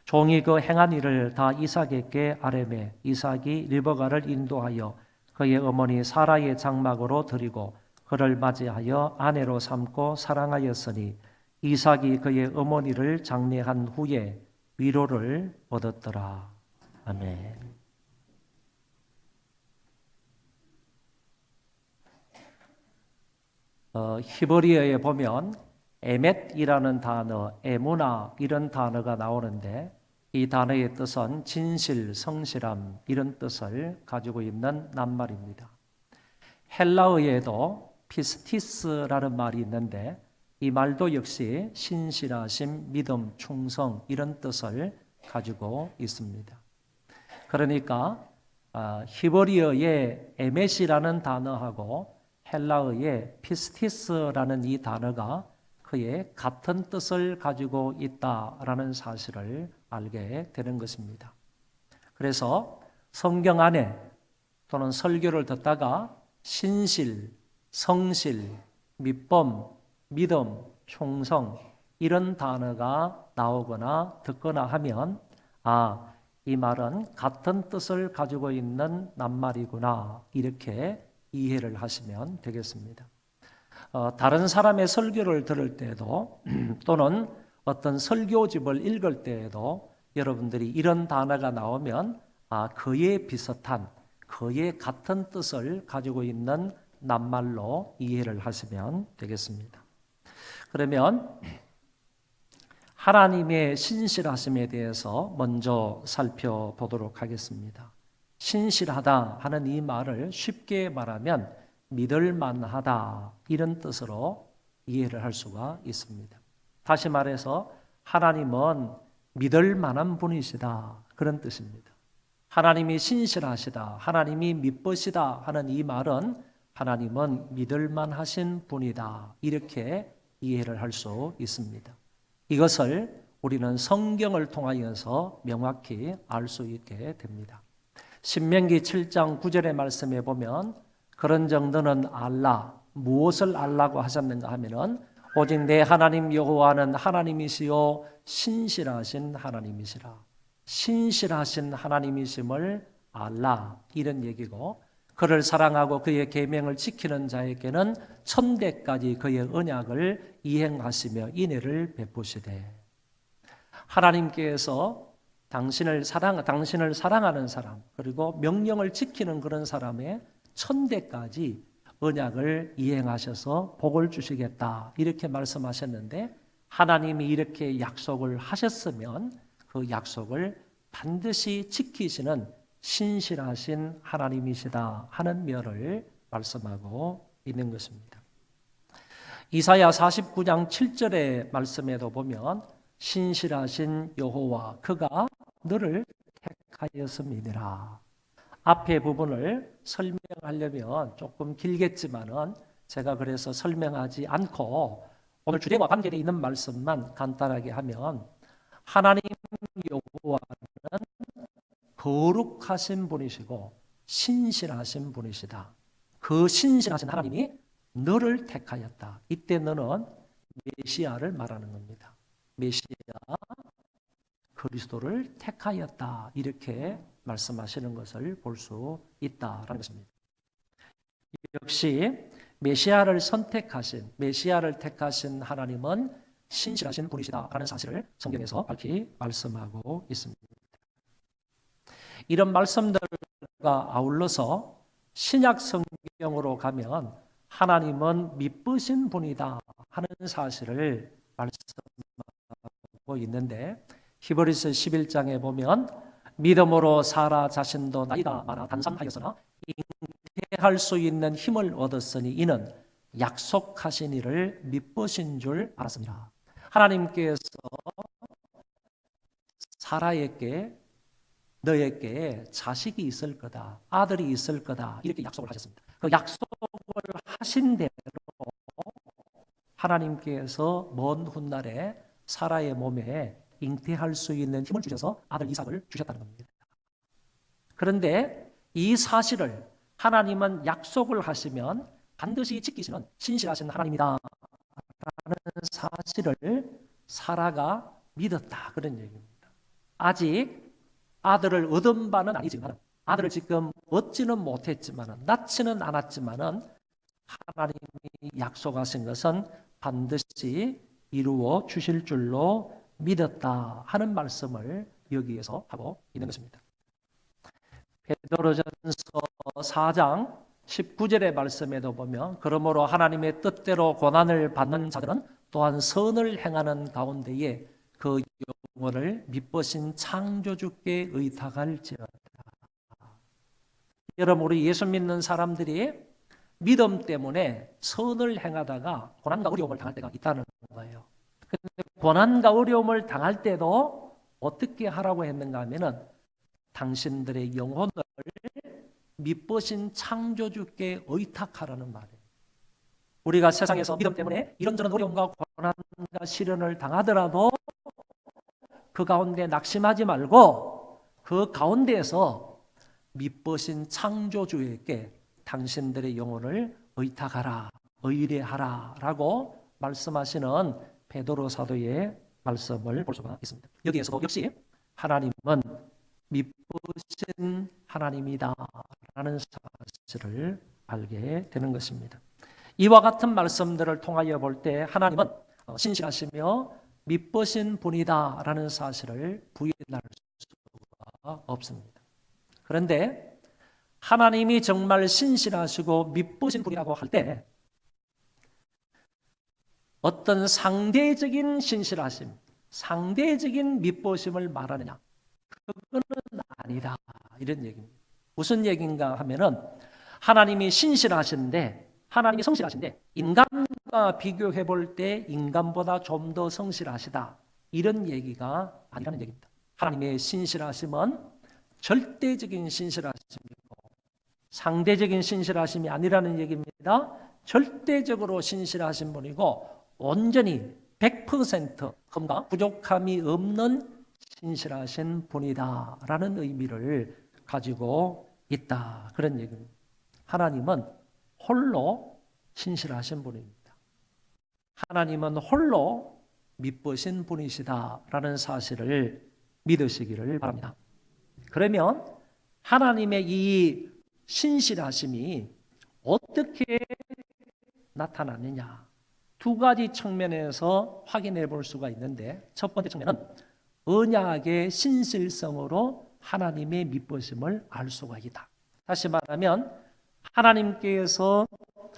Speaker 4: 종이 그 행한 일을 다 이삭에게 아뢰매 이삭이 리브가를 인도하여 그의 어머니 사라의 장막으로 드리고 그를 맞이하여 아내로 삼고 사랑하였으니 이삭이 그의 어머니를 장례한 후에 위로를 얻었더라. 아멘. 히브리어에 보면 에멧이라는 단어, 에무나 이런 단어가 나오는데 이 단어의 뜻은 진실, 성실함 이런 뜻을 가지고 있는 낱말입니다. 헬라어에도 피스티스라는 말이 있는데 이 말도 역시 신실하심, 믿음, 충성 이런 뜻을 가지고 있습니다. 그러니까 히브리어의 에멧이라는 단어하고 헬라어의 피스티스라는 이 단어가 그의 같은 뜻을 가지고 있다라는 사실을 알게 되는 것입니다. 그래서 성경 안에 또는 설교를 듣다가 신실, 성실, 믿범, 믿음, 충성 이런 단어가 나오거나 듣거나 하면 이 말은 같은 뜻을 가지고 있는 낱말이구나 이렇게 이해를 하시면 되겠습니다. 다른 사람의 설교를 들을 때에도 또는 어떤 설교집을 읽을 때에도 여러분들이 이런 단어가 나오면 그에 비슷한, 그에 같은 뜻을 가지고 있는 낱말로 이해를 하시면 되겠습니다. 그러면 하나님의 신실하심에 대해서 먼저 살펴보도록 하겠습니다. 신실하다 하는 이 말을 쉽게 말하면 믿을 만하다, 이런 뜻으로 이해를 할 수가 있습니다. 다시 말해서 하나님은 믿을 만한 분이시다, 그런 뜻입니다. 하나님이 신실하시다, 하나님이 믿으시다 하는 이 말은 하나님은 믿을 만하신 분이다, 이렇게 이해를 할 수 있습니다. 이것을 우리는 성경을 통하여서 명확히 알 수 있게 됩니다. 신명기 7장 9절의 말씀에 보면 그런 정도는 알라, 무엇을 알라고 하셨는가 하면은 오직 내 하나님 여호와는 하나님이시요 신실하신 하나님이시라. 신실하신 하나님이심을 알라, 이런 얘기고, 그를 사랑하고 그의 계명을 지키는 자에게는 천대까지 그의 언약을 이행하시며 인애를 베푸시되, 하나님께서 당신을 사랑하는 사람, 그리고 명령을 지키는 그런 사람의 천대까지 언약을 이행하셔서 복을 주시겠다, 이렇게 말씀하셨는데, 하나님이 이렇게 약속을 하셨으면 그 약속을 반드시 지키시는 신실하신 하나님이시다 하는 면을 말씀하고 있는 것입니다. 이사야 49장 7절의 말씀에도 보면 신실하신 여호와 그가 너를 택하였음이니라. 앞에 부분을 설명하려면 조금 길겠지만은 제가 그래서 설명하지 않고 오늘 주제와 관계되어 있는 말씀만 간단하게 하면, 하나님 여호와는 거룩하신 분이시고 신실하신 분이시다. 그 신실하신 하나님이 너를 택하였다. 이때 너는 메시아를 말하는 겁니다. 메시아 그리스도를 택하였다, 이렇게 말씀하시는 것을 볼 수 있다라는 것입니다. 역시 메시아를 택하신 하나님은 신실하신 분이시다라는 사실을 성경에서 밝히 말씀하고 있습니다. 이런 말씀들과 아울러서 신약 성경으로 가면 하나님은 미쁘신 분이다 하는 사실을 말씀하고 있는데, 히브리서 11장에 보면 믿음으로 사라 자신도 나이가 많아 단상하였으나 잉태할 수 있는 힘을 얻었으니 이는 약속하신 이를 미쁘신 줄 알았습니다. 하나님께서 사라에게 너에게 자식이 있을 거다, 아들이 있을 거다, 이렇게 약속을 하셨습니다. 그 약속을 하신 대로 하나님께서 먼 훗날에 사라의 몸에 잉태할 수 있는 힘을 주셔서 아들 이삭을 주셨다는 겁니다. 그런데 이 사실을 하나님은 약속을 하시면 반드시 지키시는 신실하신 하나님이다 라는 사실을 사라가 믿었다, 그런 얘기입니다. 아직 아들을 얻은 바는 아니지만, 아들을 지금 얻지는 못했지만, 낳지는 않았지만 하나님이 약속하신 것은 반드시 이루어 주실 줄로 믿었다 하는 말씀을 여기에서 하고 있는 것입니다. 베드로전서 4장 19절의 말씀에도 보면 그러므로 하나님의 뜻대로 고난을 받는 자들은 또한 선을 행하는 가운데에 그 영혼을 미쁘신 창조주께 의탁할지어다. 여러분, 우리 예수 믿는 사람들이 믿음 때문에 선을 행하다가 고난과 어려움을 당할 때가 있다는 거예요. 그런데 고난과 어려움을 당할 때도 어떻게 하라고 했는가 하면은 당신들의 영혼을 미쁘신 창조주께 의탁하라는 말이에요. 우리가 세상에서 믿음 때문에 이런저런 어려움과 고난과 시련을 당하더라도 그 가운데 낙심하지 말고 그 가운데에서 미쁘신 창조주에게 당신들의 영혼을 의탁하라, 의뢰하라 라고 말씀하시는 베드로 사도의 말씀을 볼 수가 있습니다. 여기에서도 역시 하나님은 미쁘신 하나님이다 라는 사실을 알게 되는 것입니다. 이와 같은 말씀들을 통하여 볼 때 하나님은 신실하시며 미쁘신 분이다 라는 사실을 부인할 수가 없습니다. 그런데 하나님이 정말 신실하시고 미쁘신 분이라고 할 때 어떤 상대적인 신실하심, 상대적인 미쁘심을 말하느냐? 그거는 아니다. 이런 얘기입니다. 무슨 얘기인가 하면은 하나님이 신실하신데, 하나님이 성실하신데 인간과 비교해 볼 때 인간보다 좀 더 성실하시다. 이런 얘기가 아니라는 얘기입니다. 하나님의 신실하심은 절대적인 신실하심이고 상대적인 신실하심이 아니라는 얘기입니다. 절대적으로 신실하신 분이고 온전히 100% 흠과 부족함이 없는 신실하신 분이다라는 의미를 가지고 있다. 그런 얘기입니다. 하나님은 홀로 신실하신 분입니다. 하나님은 홀로 미쁘신 분이시다라는 사실을 믿으시기를 바랍니다. 그러면 하나님의 이 신실하심이 어떻게 나타나느냐? 두 가지 측면에서 확인해 볼 수가 있는데 첫 번째 측면은 언약의 신실성으로 하나님의 미쁘심을 알 수가 있다. 다시 말하면 하나님께서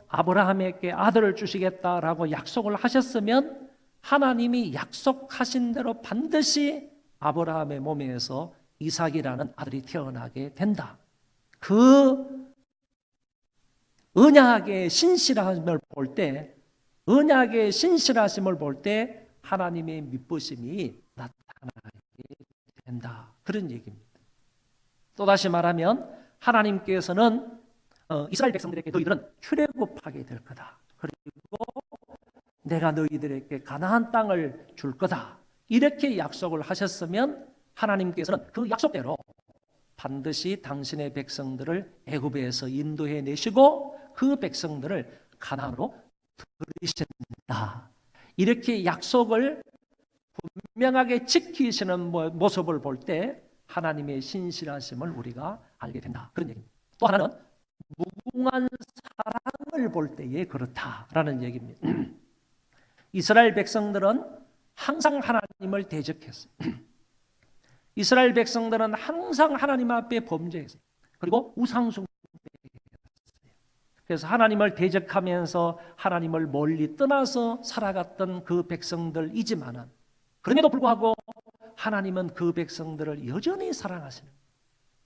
Speaker 4: 아브라함에게 아들을 주시겠다라고 약속을 하셨으면 하나님이 약속하신 대로 반드시 아브라함의 몸에서 이삭이라는 아들이 태어나게 된다. 그 언약의 신실함을 볼 때, 언약의 신실하심을 볼 때 하나님의 미쁘심이 나타나게 된다. 그런 얘기입니다. 또다시 말하면 하나님께서는 이스라엘 백성들에게 너희들은 출애굽하게 될 거다. 그리고 내가 너희들에게 가나안 땅을 줄 거다. 이렇게 약속을 하셨으면 하나님께서는 그 약속대로 반드시 당신의 백성들을 애굽에서 인도해 내시고 그 백성들을 가나안으로 들이신다. 이렇게 약속을 분명하게 지키시는 모습을 볼 때 하나님의 신실하심을 우리가 알게 된다. 그런 얘기입니다. 또 하나는 무궁한 사랑을 볼 때에 그렇다라는 얘기입니다. 이스라엘 백성들은 항상 하나님을 대적했어요. 이스라엘 백성들은 항상 하나님 앞에 범죄했어요. 그리고 우상숭배했어요. 그래서 하나님을 대적하면서 하나님을 멀리 떠나서 살아갔던 그 백성들이지만은 그럼에도 불구하고 하나님은 그 백성들을 여전히 사랑하시는,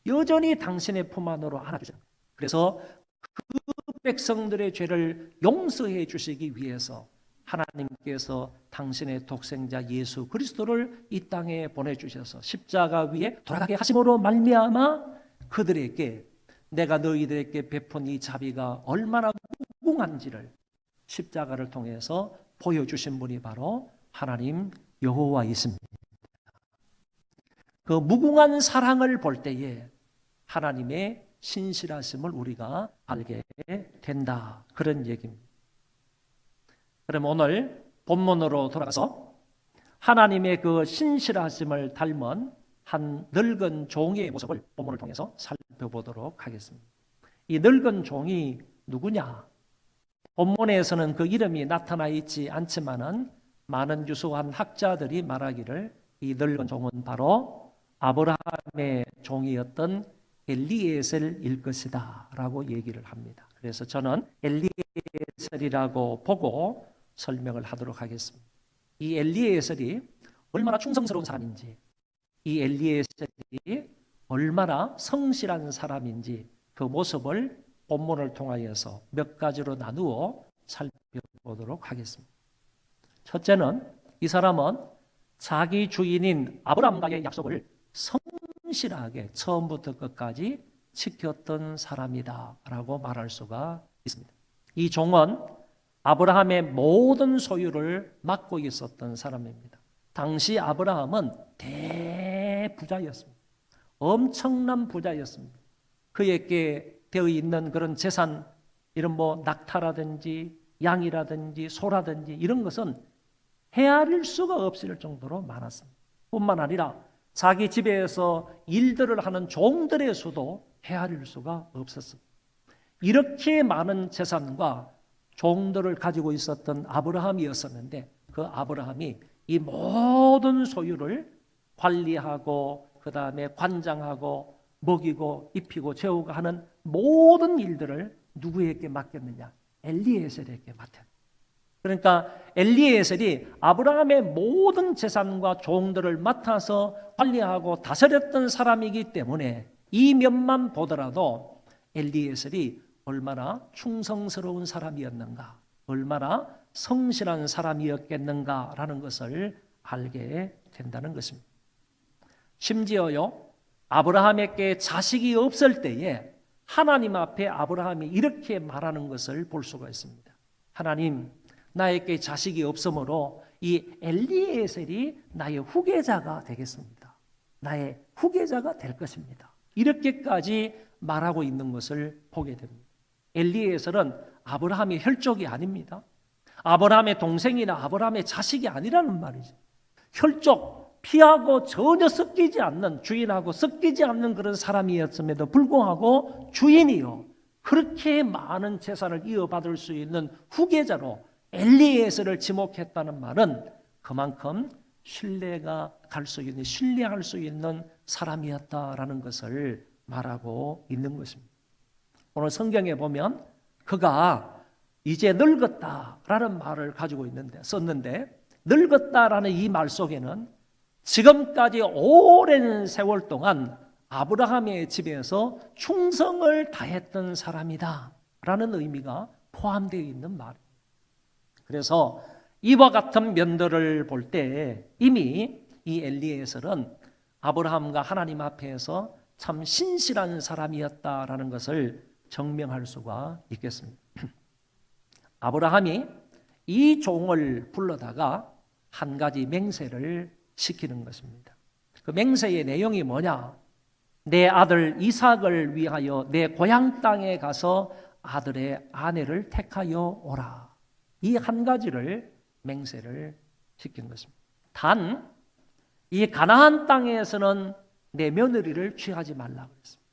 Speaker 4: 여전히 당신의 품 안으로 안아주시는. 그래서 그 백성들의 죄를 용서해 주시기 위해서 하나님께서 당신의 독생자 예수 그리스도를 이 땅에 보내주셔서 십자가 위에 돌아가게 하심으로 말미암아 그들에게 내가 너희들에게 베푼 이 자비가 얼마나 무궁한지를 십자가를 통해서 보여주신 분이 바로 하나님 여호와이십니다. 그 무궁한 사랑을 볼 때에 하나님의 신실하심을 우리가 알게 된다. 그런 얘기입니다. 그럼 오늘 본문으로 돌아가서 하나님의 그 신실하심을 닮은 한 늙은 종의 모습을 본문을 통해서 살펴보도록 하겠습니다. 이 늙은 종이 누구냐? 본문에서는 그 이름이 나타나 있지 않지만은 많은 유수한 학자들이 말하기를 이 늙은 종은 바로 아브라함의 종이었던 엘리에셀일 것이다 라고 얘기를 합니다. 그래서 저는 엘리에셀이라고 보고 설명을 하도록 하겠습니다. 이 엘리에셀이 얼마나 충성스러운 사람인지, 이 엘리에셀이 얼마나 성실한 사람인지 그 모습을 본문을 통하여서 몇 가지로 나누어 살펴보도록 하겠습니다. 첫째는 이 사람은 자기 주인인 아브라함과의 약속을 성실하게 처음부터 끝까지 지켰던 사람이다 라고 말할 수가 있습니다. 이 종은 아브라함의 모든 소유를 맡고 있었던 사람입니다. 당시 아브라함은 대부자였습니다. 엄청난 부자였습니다. 그에게 되어 있는 그런 재산, 이런 낙타라든지 양이라든지 소라든지 이런 것은 헤아릴 수가 없을 정도로 많았습니다. 뿐만 아니라 자기 집에서 일들을 하는 종들의 수도 헤아릴 수가 없었습니다. 이렇게 많은 재산과 종들을 가지고 있었던 아브라함이었었는데 그 아브라함이 이 모든 소유를 관리하고 그 다음에 관장하고 먹이고 입히고 재우고 하는 모든 일들을 누구에게 맡겼느냐? 엘리에셀에게 맡았다. 그러니까 엘리에셀이 아브라함의 모든 재산과 종들을 맡아서 관리하고 다스렸던 사람이기 때문에 이 면만 보더라도 엘리에셀이 얼마나 충성스러운 사람이었는가, 얼마나 성실한 사람이었겠는가라는 것을 알게 된다는 것입니다. 심지어요, 아브라함에게 자식이 없을 때에 하나님 앞에 아브라함이 이렇게 말하는 것을 볼 수가 있습니다. 하나님, 나에게 자식이 없으므로 이 엘리에셀이 나의 후계자가 되겠습니다. 나의 후계자가 될 것입니다. 이렇게까지 말하고 있는 것을 보게 됩니다. 엘리에셀은 아브라함의 혈족이 아닙니다. 아브라함의 동생이나 아브라함의 자식이 아니라는 말이죠. 혈족, 피하고 전혀 섞이지 않는, 주인하고 섞이지 않는 그런 사람이었음에도 불구하고 주인이요, 그렇게 많은 재산을 이어받을 수 있는 후계자로 엘리에셀을 지목했다는 말은 그만큼 신뢰가 갈 수 있는, 신뢰할 수 있는 사람이었다라는 것을 말하고 있는 것입니다. 오늘 성경에 보면 그가 이제 늙었다라는 말을 가지고 썼는데, 늙었다라는 이 말 속에는 지금까지 오랜 세월 동안 아브라함의 집에서 충성을 다했던 사람이다 라는 의미가 포함되어 있는 말이에요. 그래서 이와 같은 면들을 볼 때 이미 이 엘리에셀은 아브라함과 하나님 앞에서 참 신실한 사람이었다라는 것을 증명할 수가 있겠습니다. 아브라함이 이 종을 불러다가 한 가지 맹세를 시키는 것입니다. 그 맹세의 내용이 뭐냐? 내 아들 이삭을 위하여 내 고향 땅에 가서 아들의 아내를 택하여 오라. 이 한 가지를 맹세를 시킨 것입니다. 단, 이 가나안 땅에서는 내 며느리를 취하지 말라고 했습니다.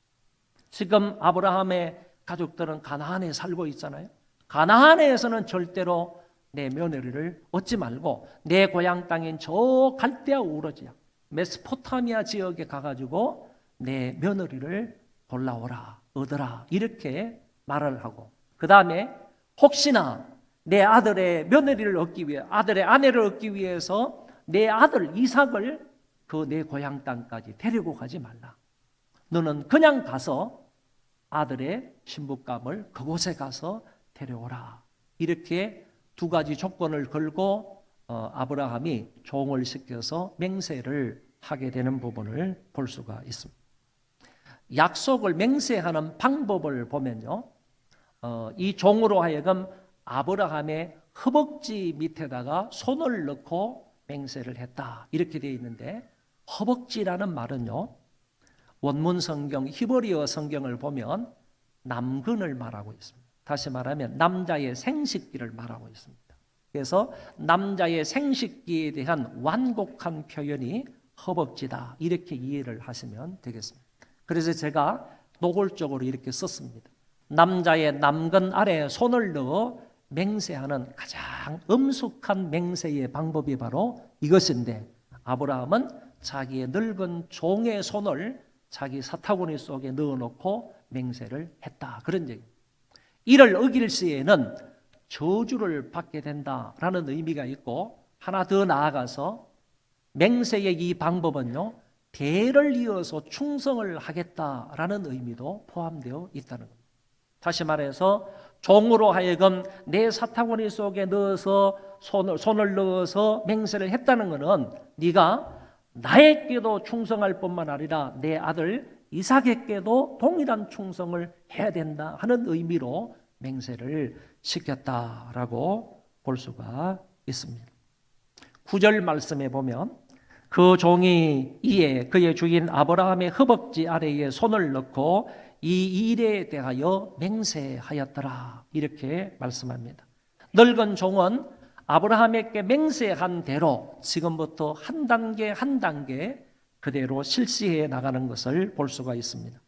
Speaker 4: 지금 아브라함의 가족들은 가나안에 살고 있잖아요. 가나안에서는 절대로 내 며느리를 얻지 말고 내 고향 땅인 저 갈대아 우르지야, 메소포타미아 지역에 가가지고 내 며느리를 골라오라, 얻으라, 이렇게 말을 하고, 그 다음에 혹시나 내 아들의 며느리를 얻기 위해, 아들의 아내를 얻기 위해서 내 아들 이삭을 그 내 고향 땅까지 데리고 가지 말라. 너는 그냥 가서 아들의 신부감을 그곳에 가서 데려오라. 이렇게 두 가지 조건을 걸고 아브라함이 종을 시켜서 맹세를 하게 되는 부분을 볼 수가 있습니다. 약속을 맹세하는 방법을 보면요, 이 종으로 하여금 아브라함의 허벅지 밑에다가 손을 넣고 맹세를 했다, 이렇게 되어 있는데, 허벅지라는 말은요, 원문 성경 히브리어 성경을 보면 남근을 말하고 있습니다. 다시 말하면 남자의 생식기를 말하고 있습니다. 그래서 남자의 생식기에 대한 완곡한 표현이 허벅지다, 이렇게 이해를 하시면 되겠습니다. 그래서 제가 노골적으로 이렇게 썼습니다. 남자의 남근 아래에 손을 넣어 맹세하는 가장 엄숙한 맹세의 방법이 바로 이것인데, 아브라함은 자기의 늙은 종의 손을 자기 사타구니 속에 넣어놓고 맹세를 했다, 그런 얘기입니다. 이를 어길 시에는 저주를 받게 된다라는 의미가 있고, 하나 더 나아가서 맹세의 이 방법은요, 대를 이어서 충성을 하겠다라는 의미도 포함되어 있다는 겁니다. 다시 말해서 종으로 하여금 내 사타구니 속에 넣어서 손을 넣어서 맹세를 했다는 것은 네가 나에게도 충성할 뿐만 아니라 내 아들 이삭에게도 동일한 충성을 해야 된다 하는 의미로 맹세를 시켰다라고 볼 수가 있습니다. 9절 말씀에 보면 그 종이 이에 그의 주인 아브라함의 허벅지 아래에 손을 넣고 이 일에 대하여 맹세하였더라, 이렇게 말씀합니다. 늙은 종은 아브라함에게 맹세한 대로 지금부터 한 단계 한 단계 그대로 실시해 나가는 것을 볼 수가 있습니다.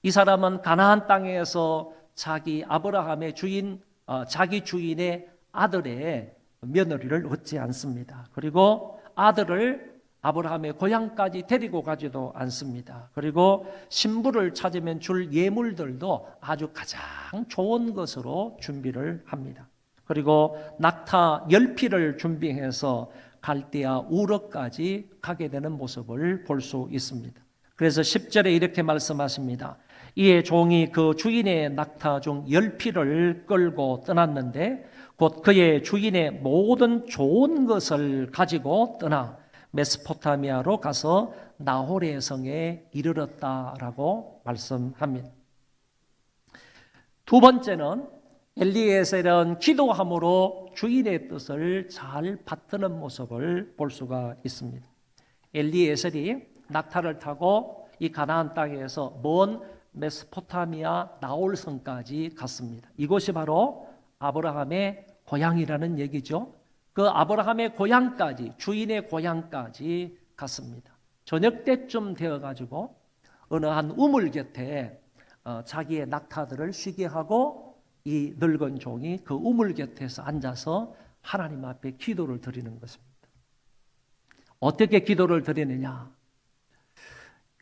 Speaker 4: 이 사람은 가나안 땅에서 자기 아브라함의 주인, 자기 주인의 아들의 며느리를 얻지 않습니다. 그리고 아들을 아브라함의 고향까지 데리고 가지도 않습니다. 그리고 신부를 찾으면 줄 예물들도 아주 가장 좋은 것으로 준비를 합니다. 그리고 낙타 10피를 준비해서 갈대아 우르까지 가게 되는 모습을 볼 수 있습니다. 그래서 10절에 이렇게 말씀하십니다. 이에 종이 그 주인의 낙타 중 10피를 끌고 떠났는데 곧 그의 주인의 모든 좋은 것을 가지고 떠나 메소포타미아로 가서 나홀의 성에 이르렀다라고 말씀합니다. 두 번째는 엘리에셀은 기도함으로 주인의 뜻을 잘 받드는 모습을 볼 수가 있습니다. 엘리에셀이 낙타를 타고 이 가나안 땅에서 먼 메소포타미아 나홀성까지 갔습니다. 이곳이 바로 아브라함의 고향이라는 얘기죠. 그 아브라함의 고향까지, 주인의 고향까지 갔습니다. 저녁 때쯤 되어가지고 어느 한 우물 곁에 자기의 낙타들을 쉬게 하고 이 늙은 종이 그 우물 곁에서 앉아서 하나님 앞에 기도를 드리는 것입니다. 어떻게 기도를 드리느냐?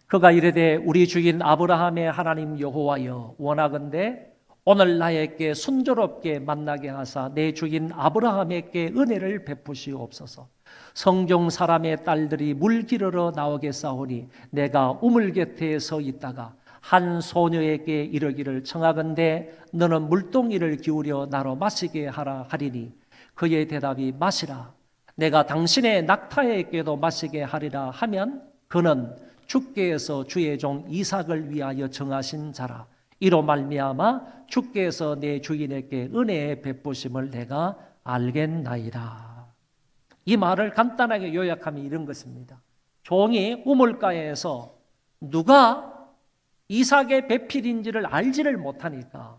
Speaker 4: 그가 이르되 우리 주인 아브라함의 하나님 여호와여 원하건대 오늘 나에게 순조롭게 만나게 하사 내 주인 아브라함에게 은혜를 베푸시옵소서. 성종 사람의 딸들이 물 기르러 나오겠사오니 내가 우물 곁에 서 있다가 한 소녀에게 이르기를 청하건대 너는 물동이를 기울여 나로 마시게 하라 하리니 그의 대답이 마시라. 내가 당신의 낙타에게도 마시게 하리라 하면 그는 주께서 주의 종 이삭을 위하여 정하신 자라. 이로 말미암아 주께서 내 주인에게 은혜의 베푸심을 내가 알겠나이다. 이 말을 간단하게 요약하면 이런 것입니다. 종이 우물가에서 누가 이삭의 배필인지를 알지를 못하니까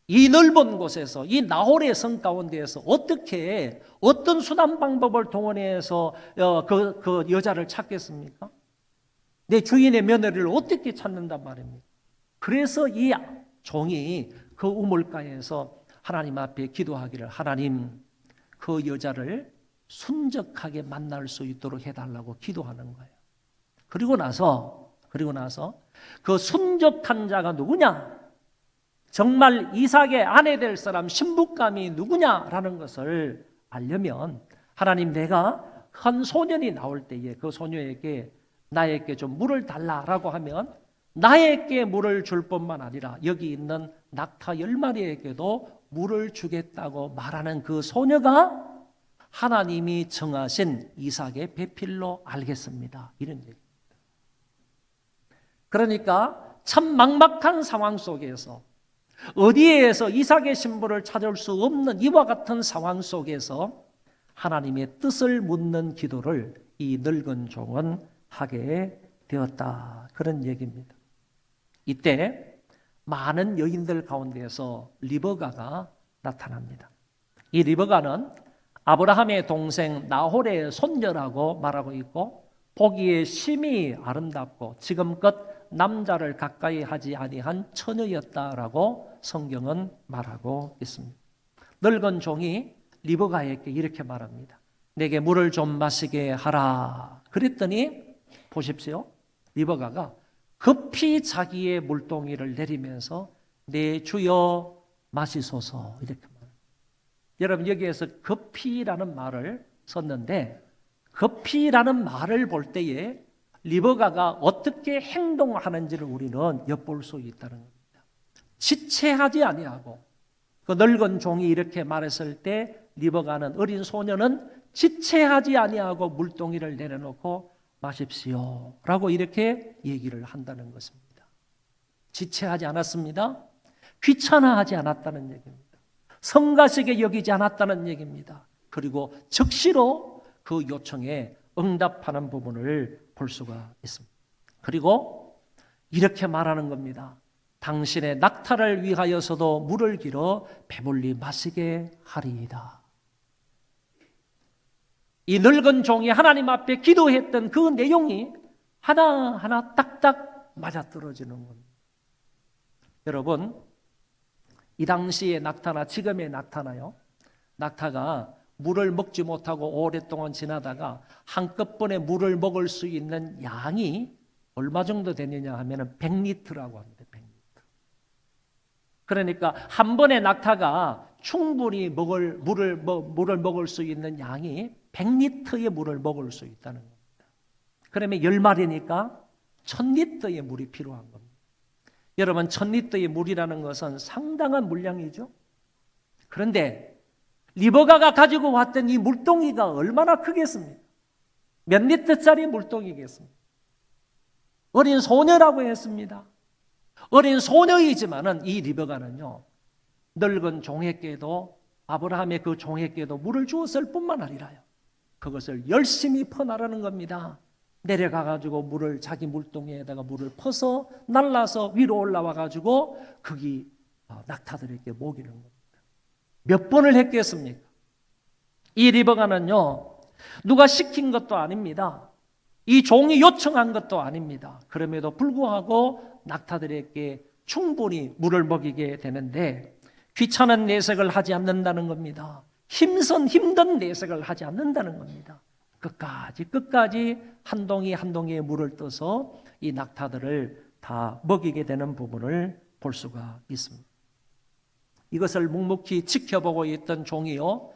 Speaker 4: 이 넓은 곳에서 이 나홀의 성 가운데에서 어떻게 어떤 수단 방법을 동원해서 그 여자를 찾겠습니까? 내 주인의 며느리를 어떻게 찾는단 말입니까? 그래서 이 종이 그 우물가에서 하나님 앞에 기도하기를 하나님 그 여자를 순적하게 만날 수 있도록 해달라고 기도하는 거예요. 그리고 나서 그 순적한 자가 누구냐? 정말 이삭의 아내 될 사람 신부감이 누구냐라는 것을 알려면 하나님 내가 한 소년이 나올 때에 그 소녀에게 나에게 좀 물을 달라라고 하면 나에게 물을 줄 뿐만 아니라 여기 있는 낙타 10마리에게도 물을 주겠다고 말하는 그 소녀가 하나님이 정하신 이삭의 배필로 알겠습니다. 이런 얘기입니다. 그러니까 참 막막한 상황 속에서 어디에서 이삭의 신부를 찾을 수 없는 이와 같은 상황 속에서 하나님의 뜻을 묻는 기도를 이 늙은 종은 하게 되었다. 그런 얘기입니다. 이때 많은 여인들 가운데에서 리브가가 나타납니다. 이 리브가는 아브라함의 동생 나홀의 손녀라고 말하고 있고 보기에 심히 아름답고 지금껏 남자를 가까이 하지 아니한 처녀였다라고 성경은 말하고 있습니다. 늙은 종이 리브가에게 이렇게 말합니다. 내게 물을 좀 마시게 하라. 그랬더니 보십시오. 리브가가 급히 자기의 물동이를 내리면서 내 주여 마시소서 이렇게 말합니다. 여러분 여기에서 급히라는 말을 썼는데 급히라는 말을 볼 때에 리브가가 어떻게 행동하는지를 우리는 엿볼 수 있다는 겁니다. 지체하지 아니하고 그 늙은 종이 이렇게 말했을 때 리브가는 어린 소녀는 지체하지 아니하고 물동이를 내려놓고 마십시오 라고 이렇게 얘기를 한다는 것입니다. 지체하지 않았습니다. 귀찮아하지 않았다는 얘기입니다. 성가시게 여기지 않았다는 얘기입니다. 그리고 즉시로 그 요청에 응답하는 부분을 볼 수가 있습니다. 그리고 이렇게 말하는 겁니다. 당신의 낙타를 위하여서도 물을 길어 배불리 마시게 하리이다. 이 늙은 종이 하나님 앞에 기도했던 그 내용이 하나하나 딱딱 맞아떨어지는 겁니다. 여러분 이 당시의 낙타나 지금의 낙타나요? 낙타가 물을 먹지 못하고 오랫동안 지나다가 한꺼번에 물을 먹을 수 있는 양이 얼마 정도 되느냐 하면은 100리터라고 합니다. 100리터. 그러니까 한 번에 낙타가 충분히 물을 먹을 수 있는 양이 100리터의 물을 먹을 수 있다는 겁니다. 그러면 10마리니까 1000리터의 물이 필요한 겁니다. 여러분, 1000리터의 물이라는 것은 상당한 물량이죠. 그런데 리버가가 가지고 왔던 이 물동이가 얼마나 크겠습니까? 몇 리터짜리 물동이겠습니까? 어린 소녀라고 했습니다. 어린 소녀이지만은 이 리버가는요, 늙은 종에게도, 아브라함의 그 종에게도 물을 주었을 뿐만 아니라요, 그것을 열심히 퍼나르는 겁니다. 내려가가지고 물을, 자기 물동이에다가 물을 퍼서 날라서 위로 올라와가지고 거기 낙타들에게 먹이는 겁니다. 몇 번을 했겠습니까? 이 리버가는요, 누가 시킨 것도 아닙니다. 이 종이 요청한 것도 아닙니다. 그럼에도 불구하고 낙타들에게 충분히 물을 먹이게 되는데 귀찮은 내색을 하지 않는다는 겁니다. 힘든 내색을 하지 않는다는 겁니다. 끝까지 한 동이 한 동이의 물을 떠서 이 낙타들을 다 먹이게 되는 부분을 볼 수가 있습니다. 이것을 묵묵히 지켜보고 있던 종이요,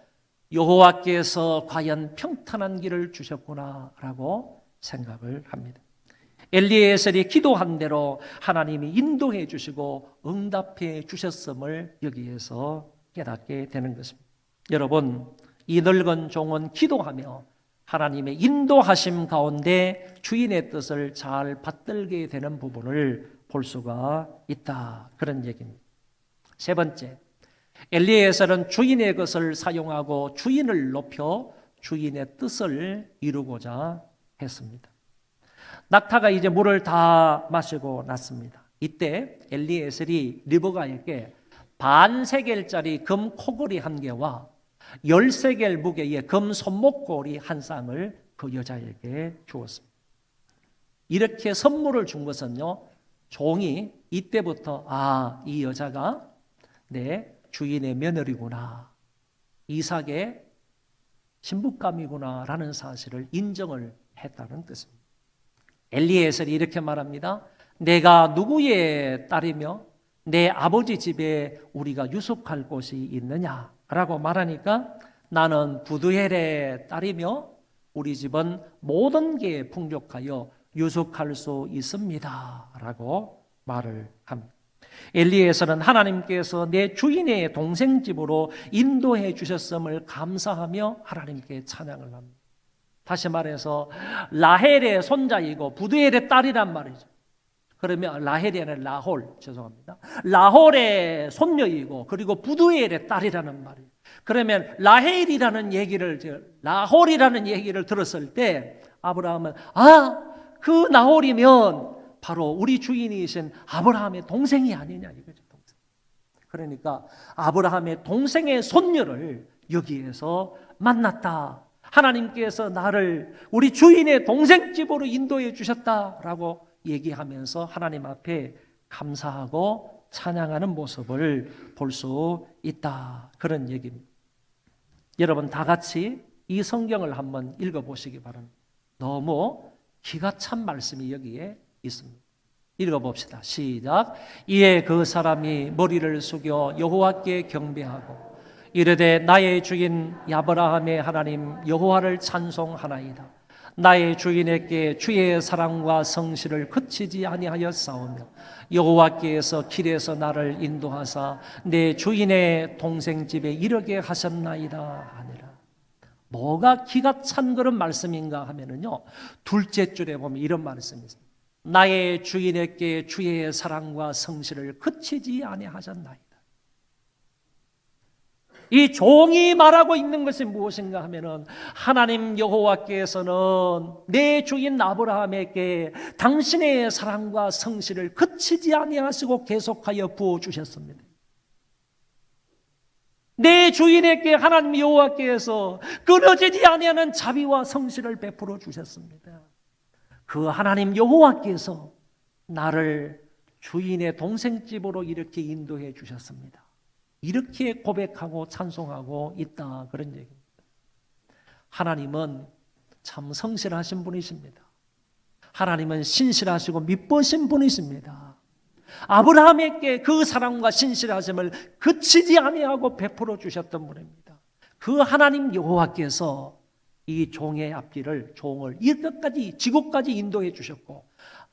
Speaker 4: 여호와께서 과연 평탄한 길을 주셨구나라고 생각을 합니다. 엘리에셀이 기도한 대로 하나님이 인도해 주시고 응답해 주셨음을 여기에서 깨닫게 되는 것입니다. 여러분, 이 늙은 종은 기도하며 하나님의 인도하심 가운데 주인의 뜻을 잘 받들게 되는 부분을 볼 수가 있다, 그런 얘기입니다. 세 번째, 엘리에셀은 주인의 것을 사용하고 주인을 높여 주인의 뜻을 이루고자 했습니다. 낙타가 이제 물을 다 마시고 났습니다. 이때 엘리에셀이 리버가에게 반세겔짜리 금 코걸이 1개와 10세겔 무게의 금 손목고리 1쌍을 그 여자에게 주었습니다. 이렇게 선물을 준 것은요, 종이 이때부터 이 여자가 내 주인의 며느리구나, 이삭의 신부감이구나 라는 사실을 인정을 했다는 뜻입니다. 엘리에셀이 이렇게 말합니다. 내가 누구의 딸이며 내 아버지 집에 우리가 유숙할 곳이 있느냐라고 말하니까 나는 부두엘의 딸이며 우리 집은 모든 게 풍족하여 유숙할 수 있습니다 라고 말을 합니다. 엘리에셀은 하나님께서 내 주인의 동생 집으로 인도해 주셨음을 감사하며 하나님께 찬양을 합니다. 다시 말해서 라헬의 손자이고 부두엘의 딸이란 말이죠. 그러면 라헬이 아니라 라홀의 손녀이고 그리고 부두엘의 딸이라는 말이에요. 그러면 라헬이라는 얘기를, 라홀이라는 얘기를 들었을 때 아브라함은 그 나홀이면 바로 우리 주인이신 아브라함의 동생이 아니냐 이거죠. 동생. 그러니까 아브라함의 동생의 손녀를 여기에서 만났다. 하나님께서 나를 우리 주인의 동생 집으로 인도해 주셨다라고 얘기하면서 하나님 앞에 감사하고 찬양하는 모습을 볼 수 있다, 그런 얘기입니다. 여러분, 다 같이 이 성경을 한번 읽어보시기 바랍니다. 너무 기가 찬 말씀이 여기에 있습니다. 읽어봅시다. 시작. 이에 그 사람이 머리를 숙여 여호와께 경배하고 이르되 나의 주인 아브라함의 하나님 여호와를 찬송하나이다. 나의 주인에게 주의 사랑과 성실을 그치지 아니하였사오며 여호와께서 길에서 나를 인도하사 내 주인의 동생 집에 이르게 하셨나이다 하니라. 뭐가 기가 찬 그런 말씀인가 하면은요, 둘째 줄에 보면 이런 말씀이 있습니다. 나의 주인에게 주의 사랑과 성실을 그치지 아니하셨나이다. 이 종이 말하고 있는 것이 무엇인가 하면은 하나님 여호와께서는 내 주인 아브라함에게 당신의 사랑과 성실을 그치지 아니하시고 계속하여 부어 주셨습니다. 내 주인에게 하나님 여호와께서 끊어지지 아니하는 자비와 성실을 베풀어 주셨습니다. 그 하나님 여호와께서 나를 주인의 동생 집으로 이렇게 인도해 주셨습니다. 이렇게 고백하고 찬송하고 있다, 그런 얘기입니다. 하나님은 참 성실하신 분이십니다. 하나님은 신실하시고 믿으신 분이십니다. 아브라함에게 그 사랑과 신실하심을 그치지 아니하고 베풀어 주셨던 분입니다. 그 하나님 여호와께서 이 종의 앞길을 종을 이것까지 지구까지 인도해 주셨고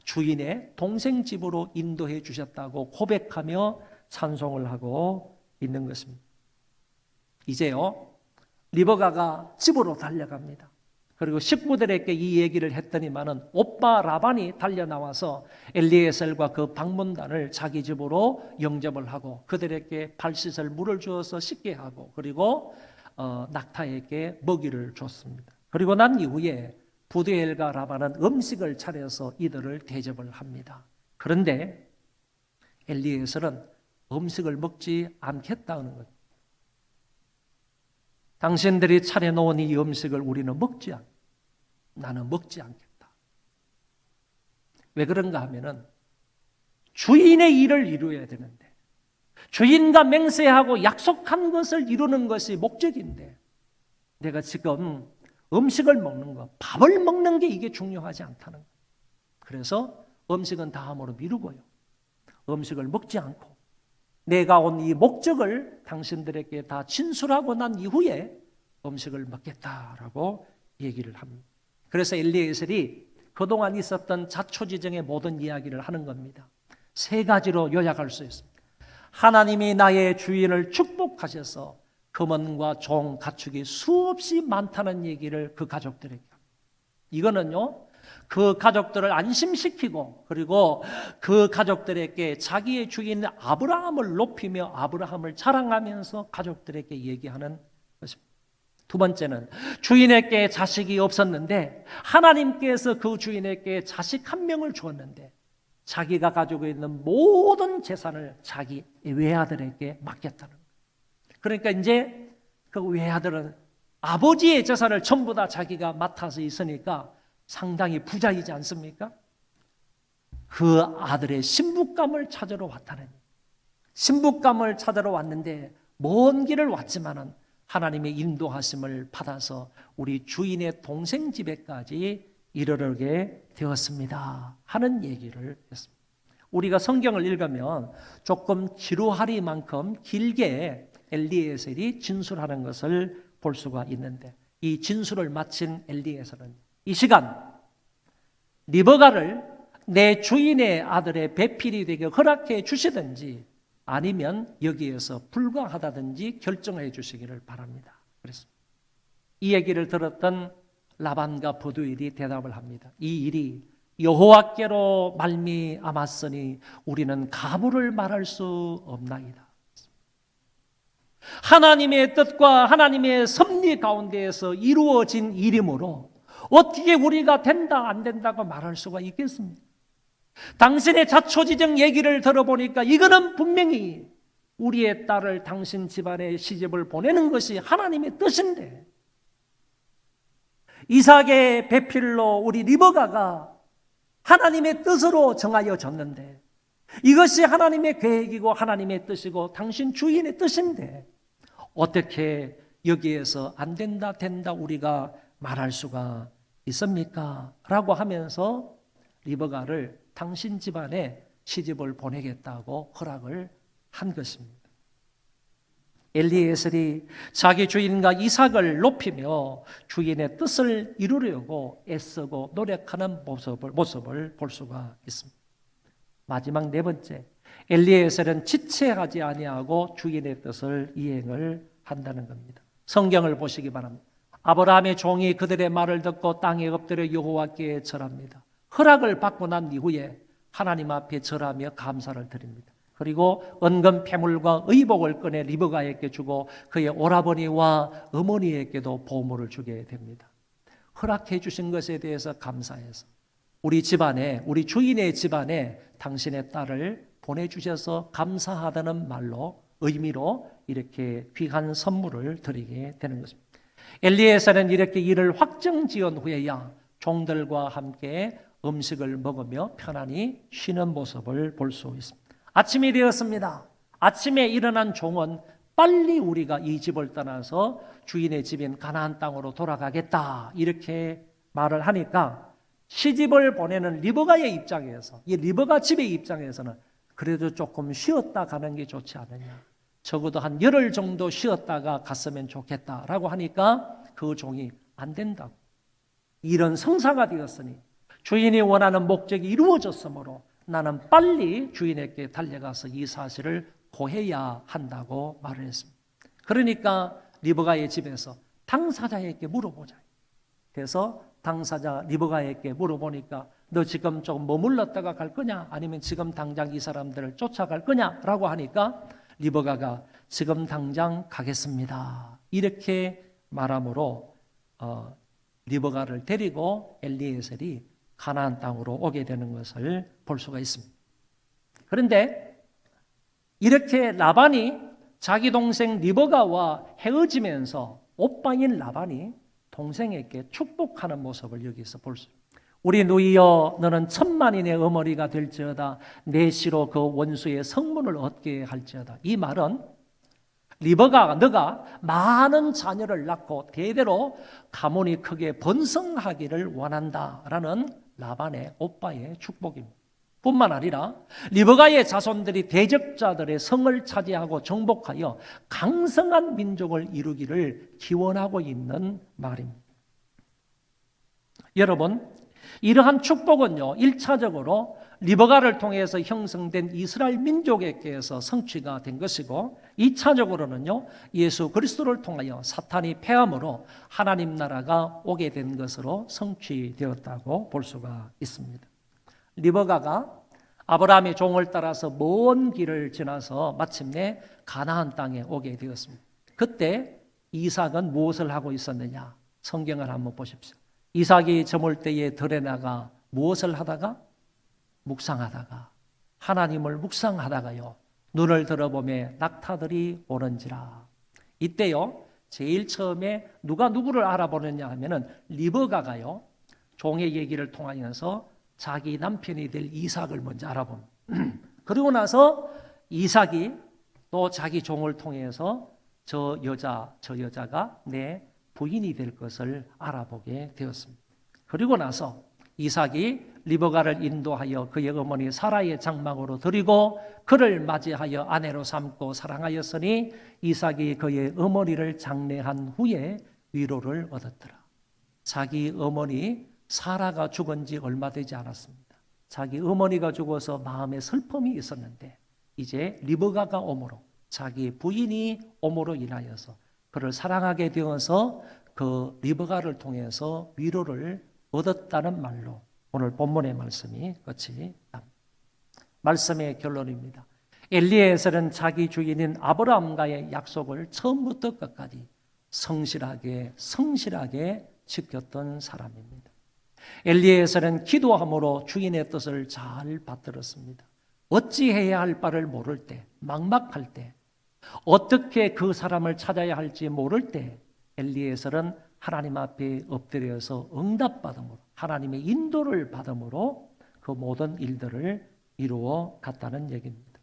Speaker 4: 주인의 동생 집으로 인도해 주셨다고 고백하며 찬송을 하고 있는 것입니다. 이제요 리버가가 집으로 달려갑니다. 그리고 식구들에게 이 얘기를 했더니만은 오빠 라반이 달려나와서 엘리에셀과 그 방문단을 자기 집으로 영접을 하고 그들에게 발 씻을 물을 주어서 씻게 하고 그리고 낙타에게 먹이를 줬습니다. 그리고 난 이후에 부두엘과 라반은 음식을 차려서 이들을 대접을 합니다. 그런데 엘리에셀은 음식을 먹지 않겠다는 것. 당신들이 차려놓은 이 음식을 우리는 나는 먹지 않겠다. 왜 그런가 하면은 주인의 일을 이루어야 되는데 주인과 맹세하고 약속한 것을 이루는 것이 목적인데 내가 지금 음식을 먹는 것, 밥을 먹는 게 이게 중요하지 않다는 거예요. 그래서 음식은 다음으로 미루고요. 음식을 먹지 않고 내가 온 이 목적을 당신들에게 다 진술하고 난 이후에 음식을 먹겠다라고 얘기를 합니다. 그래서 엘리에셀이 그동안 있었던 자초지정의 모든 이야기를 하는 겁니다. 세 가지로 요약할 수 있습니다. 하나님이 나의 주인을 축복하셔서 금원과 종, 가축이 수없이 많다는 얘기를 그 가족들에게 합니다. 이거는요 그 가족들을 안심시키고 그리고 그 가족들에게 자기의 주인 아브라함을 높이며 아브라함을 자랑하면서 가족들에게 얘기하는 것입니다. 두 번째는 주인에게 자식이 없었는데 하나님께서 그 주인에게 자식 한 명을 주었는데 자기가 가지고 있는 모든 재산을 자기 외아들에게 맡겼다는 거예요. 그러니까 이제 그 외아들은 아버지의 재산을 전부 다 자기가 맡아서 있으니까 상당히 부자이지 않습니까? 그 아들의 신부감을 찾으러 왔다는 거예요. 신부감을 찾으러 왔는데 먼 길을 왔지만은 하나님의 인도하심을 받아서 우리 주인의 동생 집에까지 이르게 되었습니다 하는 얘기를 했습니다. 우리가 성경을 읽으면 조금 지루하리만큼 길게 엘리에셀이 진술하는 것을 볼 수가 있는데 이 진술을 마친 엘리에셀은 이 시간 리버가를 내 주인의 아들의 배필이 되게 허락해 주시든지 아니면 여기에서 불가하다든지 결정해 주시기를 바랍니다. 그랬습니다. 이 얘기를 들었던 라반과 부두엘이 대답을 합니다. 이 일이 여호와께로 말미암았으니 우리는 가부를 말할 수 없나이다. 하나님의 뜻과 하나님의 섭리 가운데에서 이루어진 일이므로 어떻게 우리가 된다 안 된다고 말할 수가 있겠습니까? 당신의 자초지정 얘기를 들어보니까 이거는 분명히 우리의 딸을 당신 집안에 시집을 보내는 것이 하나님의 뜻인데 이삭의 배필로 우리 리버가가 하나님의 뜻으로 정하여졌는데 이것이 하나님의 계획이고 하나님의 뜻이고 당신 주인의 뜻인데 어떻게 여기에서 안 된다 된다 우리가 말할 수가 있습니까? 라고 하면서 리버가를 당신 집안에 시집을 보내겠다고 허락을 한 것입니다. 엘리에셀이 자기 주인과 이삭을 높이며 주인의 뜻을 이루려고 애쓰고 노력하는 모습을 볼 수가 있습니다. 마지막 네 번째, 엘리에셀은 지체하지 아니하고 주인의 뜻을 이행을 한다는 겁니다. 성경을 보시기 바랍니다. 아브라함의 종이 그들의 말을 듣고 땅에 엎드려 여호와께 절합니다. 허락을 받고 난 이후에 하나님 앞에 절하며 감사를 드립니다. 그리고 은금 패물과 의복을 꺼내 리브가에게 주고 그의 오라버니와 어머니에게도 보물을 주게 됩니다. 허락해 주신 것에 대해서 감사해서 우리 집안에 우리 주인의 집안에 당신의 딸을 보내주셔서 감사하다는 말로 의미로 이렇게 귀한 선물을 드리게 되는 것입니다. 엘리에셀은 이렇게 일을 확정지은 후에야 종들과 함께 음식을 먹으며 편안히 쉬는 모습을 볼 수 있습니다. 아침이 되었습니다. 아침에 일어난 종은 빨리 우리가 이 집을 떠나서 주인의 집인 가나안 땅으로 돌아가겠다 이렇게 말을 하니까 시집을 보내는 리브가의 입장에서, 이 리브가 집의 입장에서는 그래도 조금 쉬었다 가는 게 좋지 않느냐, 적어도 한 열흘 정도 쉬었다가 갔으면 좋겠다라고 하니까 그 종이 안 된다고. 이런 성사가 되었으니 주인이 원하는 목적이 이루어졌으므로 나는 빨리 주인에게 달려가서 이 사실을 고해야 한다고 말을 했습니다. 그러니까 리브가의 집에서 당사자에게 물어보자. 그래서 당사자 리브가에게 물어보니까 너 지금 조금 머물렀다가 갈 거냐, 아니면 지금 당장 이 사람들을 쫓아갈 거냐라고 하니까 리브가가 지금 당장 가겠습니다 이렇게 말함으로 리브가를 데리고 엘리에셀이 가나안 땅으로 오게 되는 것을 볼 수가 있습니다. 그런데 이렇게 라반이 자기 동생 리브가와 헤어지면서 오빠인 라반이 동생에게 축복하는 모습을 여기서 볼 수 있습니다. 우리 누이여 너는 천만인의 어머니가 될지어다 내 시로 그 원수의 성문을 얻게 할지어다. 이 말은 리브가가 너가 많은 자녀를 낳고 대대로 가문이 크게 번성하기를 원한다라는 라반의 오빠의 축복입니다. 뿐만 아니라 리브가의 자손들이 대적자들의 성을 차지하고 정복하여 강성한 민족을 이루기를 기원하고 있는 말입니다. 여러분, 이러한 축복은요, 1차적으로 리브가를 통해서 형성된 이스라엘 민족에게서 성취가 된 것이고, 2차적으로는요, 예수 그리스도를 통하여 사탄이 패함으로 하나님 나라가 오게 된 것으로 성취되었다고 볼 수가 있습니다. 리브가가 아브라함의 종을 따라서 먼 길을 지나서 마침내 가나안 땅에 오게 되었습니다. 그때 이삭은 무엇을 하고 있었느냐? 성경을 한번 보십시오. 이삭이 저물 때에 들에 나가 무엇을 하다가? 묵상하다가, 하나님을 묵상하다가요, 눈을 들어보매 낙타들이 오는지라. 이때요, 제일 처음에 누가 누구를 알아보느냐 하면은 리브가가요, 종의 얘기를 통하여서 자기 남편이 될 이삭을 먼저 알아봅니다. 그리고 나서 이삭이 또 자기 종을 통해서 저 여자가 내 부인이 될 것을 알아보게 되었습니다. 그리고 나서 이삭이 리브가를 인도하여 그의 어머니 사라의 장막으로 들이고 그를 맞이하여 아내로 삼고 사랑하였으니 이삭이 그의 어머니를 장례한 후에 위로를 얻었더라. 자기 어머니 사라가 죽은 지 얼마 되지 않았습니다. 자기 어머니가 죽어서 마음에 슬픔이 있었는데 이제 리브가가 오므로, 자기 부인이 오므로 인하여서 그를 사랑하게 되어서 그 리브가를 통해서 위로를 얻었다는 말로 오늘 본문의 말씀이 끝이 납니다. 말씀의 결론입니다. 엘리에셀은 자기 주인인 아브라함과의 약속을 처음부터 끝까지 성실하게 지켰던 사람입니다. 엘리에셀은 기도함으로 주인의 뜻을 잘 받들었습니다. 어찌해야 할 바를 모를 때, 막막할 때, 어떻게 그 사람을 찾아야 할지 모를 때 엘리에셀은 하나님 앞에 엎드려서 응답받음으로, 하나님의 인도를 받음으로 그 모든 일들을 이루어 갔다는 얘기입니다.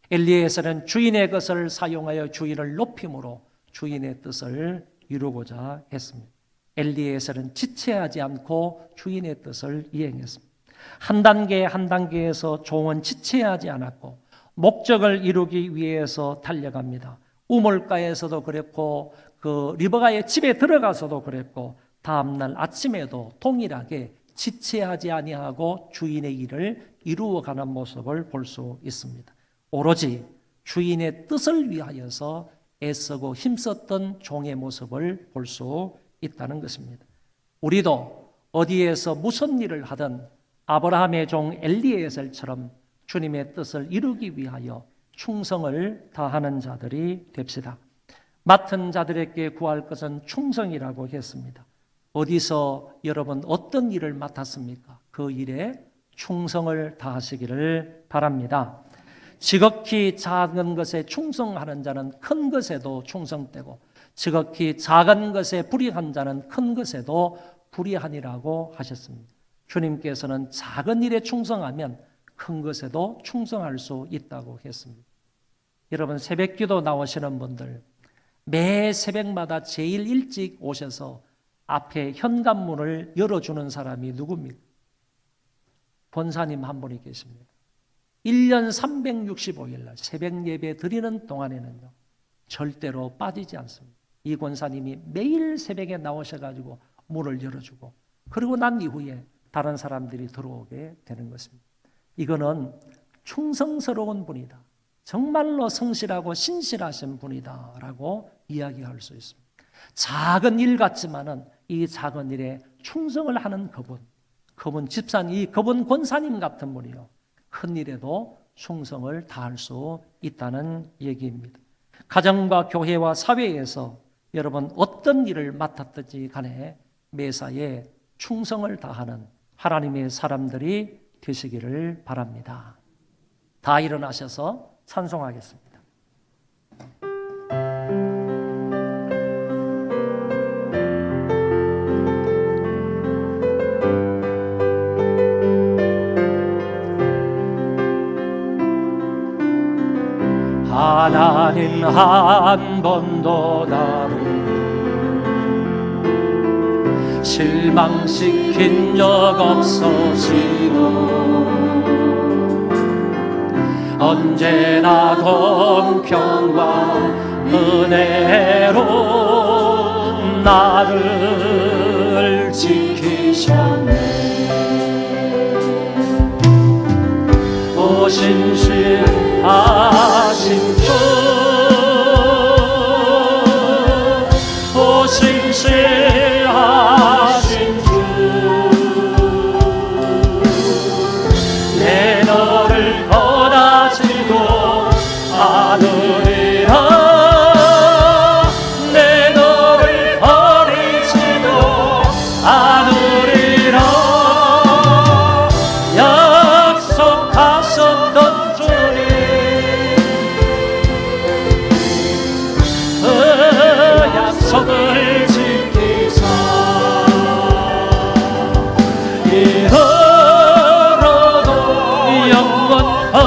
Speaker 4: 엘리에셀은 주인의 것을 사용하여 주인을 높임으로 주인의 뜻을 이루고자 했습니다. 엘리에셀은 지체하지 않고 주인의 뜻을 이행했습니다. 한 단계 한 단계에서 종은 지체하지 않았고 목적을 이루기 위해서 달려갑니다. 우물가에서도 그랬고 그 리브가의 집에 들어가서도 그랬고 다음날 아침에도 동일하게 지체하지 아니하고 주인의 일을 이루어가는 모습을 볼 수 있습니다. 오로지 주인의 뜻을 위하여서 애쓰고 힘썼던 종의 모습을 볼 수 있다는 것입니다. 우리도 어디에서 무슨 일을 하든 아브라함의 종 엘리에셀처럼 주님의 뜻을 이루기 위하여 충성을 다하는 자들이 됩시다. 맡은 자들에게 구할 것은 충성이라고 했습니다. 어디서 여러분 어떤 일을 맡았습니까? 그 일에 충성을 다하시기를 바랍니다. 지극히 작은 것에 충성하는 자는 큰 것에도 충성되고 지극히 작은 것에 불의한 자는 큰 것에도 불의하니라고 하셨습니다. 주님께서는 작은 일에 충성하면 큰 것에도 충성할 수 있다고 했습니다. 여러분 새벽기도 나오시는 분들 매 새벽마다 제일 일찍 오셔서 앞에 현관문을 열어주는 사람이 누굽니까? 본사님 한 분이 계십니다. 1년 365일 날 새벽 예배 드리는 동안에는요 절대로 빠지지 않습니다. 이 권사님이 매일 새벽에 나오셔가지고 문을 열어주고 그리고 난 이후에 다른 사람들이 들어오게 되는 것입니다. 이거는 충성스러운 분이다, 정말로 성실하고 신실하신 분이다 라고 이야기할 수 있습니다. 작은 일 같지만은 이 작은 일에 충성을 하는 그분 집사님, 그분 권사님 같은 분이요 큰 일에도 충성을 다할 수 있다는 얘기입니다. 가정과 교회와 사회에서 여러분 어떤 일을 맡았든지 간에 매사에 충성을 다하는 하나님의 사람들이 되시기를 바랍니다. 다 일어나셔서 찬송하겠습니다. 하나님 한 번도 나를 실망시킨 적 없으시고 언제나 공평과 은혜로 나를 지키셨네. 오 신실하신 주, 오 신실하신 주, 내 너를 거다지도 않으리라, 내 너를 버리지도 않으리라. 약속하셨던 주님, 그 약속을 지키사 이후로도 영원토록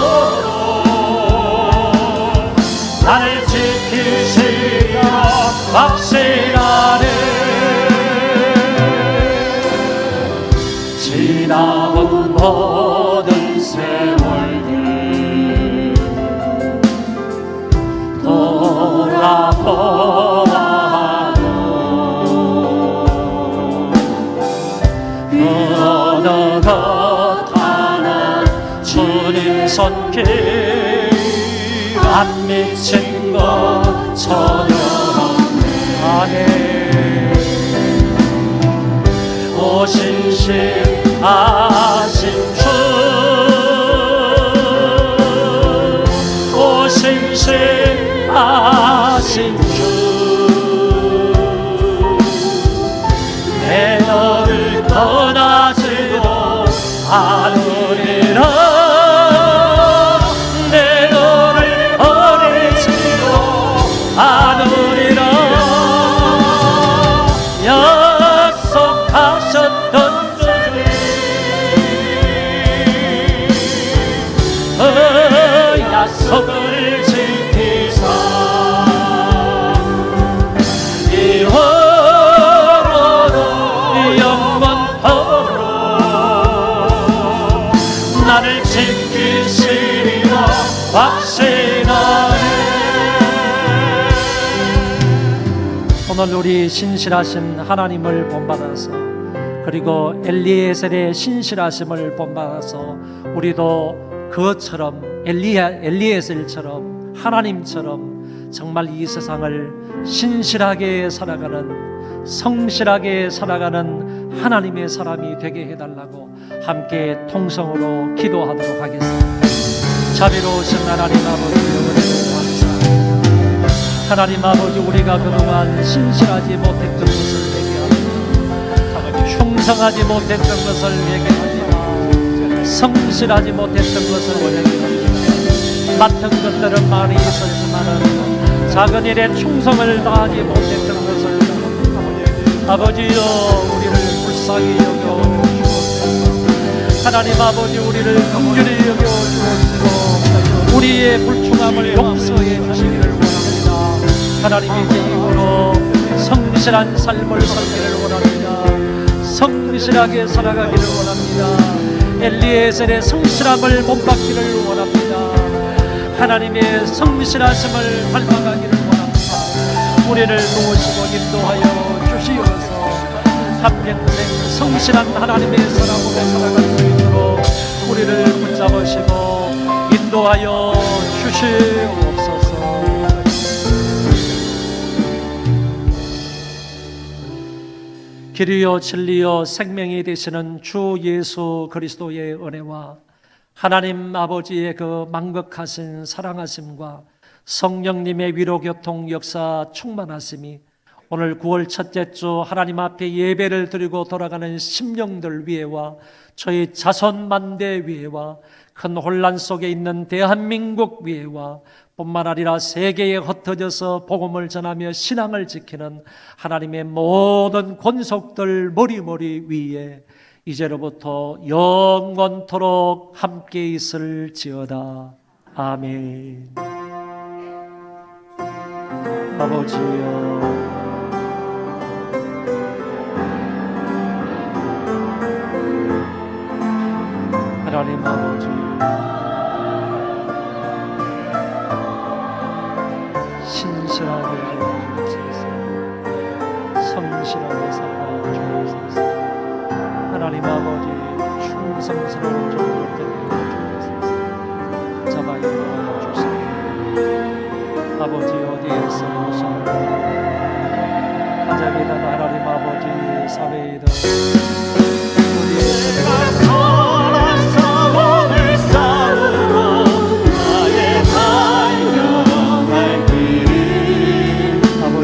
Speaker 4: 나를 지키시며 확신하네. 지나온 모든 세월들 돌아보아도 그 어느 것 하나 주님 손길 안 미친 것 전혀 없네. 오 신실하신 주, 오 신실하신 주, 내 너를 떠나지도 않으리라, 내 너를 버리지도 않으리라. 약속하셨던 주님, 그 약속을 지키사 이후로도 영원토록 나를 지키시리라 확신하네. 오늘 우리 신실하신 하나님을 본받아서 그리고 엘리에셀의 신실하심을 본받아서 우리도 그것처럼 엘리에셀처럼 하나님처럼 정말 이 세상을 신실하게 살아가는 성실하게 살아가는 하나님의 사람이 되게 해달라고 함께 통성으로 기도하도록 하겠습니다. 자비로우신 하나님 아버지, 은혜를 감사합니다. 하나님 아버지, 우리가 그동안 신실하지 못했던 것을 회개합니다. 충성하지 못했던 것을 회개합니다. 성실하지 못했던 것을 회개합니다. 맡은 것들은 많이 있었지만 작은 일에 충성을 다하지 못했던 것을 아버지여 우리를 불쌍히 여겨주옵소서. 하나님 아버지, 우리를 긍휼히 여겨주옵시고 우리의 불충함을 용서해 주시기를 원합니다. 하나님의 이름으로 성실한 삶을 살기를 원합니다. 성실하게 살아가기를 원합니다. 엘리에셀의 성실함을 본받기를 원합니다. 하나님의 성실하심을 닮아가기를 원합니다. 우리를 도우시고 인도하여 주시옵소서. 한평생 성실한 하나님의 사람으로 살아갈 수 있도록 우리를 붙잡으시고 인도하여 주시옵소서. 길이요 진리요 생명이 되시는 주 예수 그리스도의 은혜와 하나님 아버지의 그 만극하신 사랑하심과 성령님의 위로교통 역사 충만하심이 오늘 9월 첫째 주 하나님 앞에 예배를 드리고 돌아가는 심령들 위에와 저희 자손 만대 위에와 큰 혼란 속에 있는 대한민국 위에와 뿐만 아니라 세계에 흩어져서 복음을 전하며 신앙을 지키는 하나님의 모든 권속들 머리머리 위에 이제로부터 영원토록 함께 있을지어다. 아멘. 아버지여, 하나님 아버지, 신실하게 하여 주옵소서. 성실하게 살아 주옵소서. 하나님 아버지, 충성스러운 종들 되게 하여 주옵소서. 잡아 인도하여 주시옵소서. 아버지 어디에서 오셨나, 가정이든 하나님 아버지 사회이든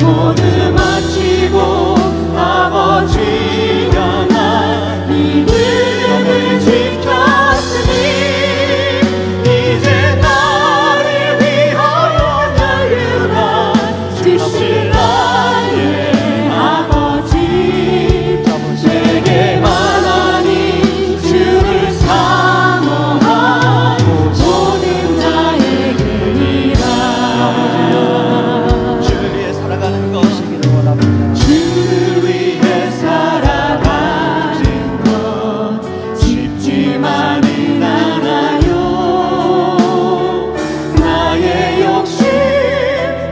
Speaker 3: 모두 마치고 아버지가 나 믿음을 지켰으니 이제 나를 위하여 연륜한 주신 나의 아버지 내게만 하니 주를 사모한 모든 자에게니라. 주를 위해 살아가는 것 쉽지만은 않아요. 나의 욕심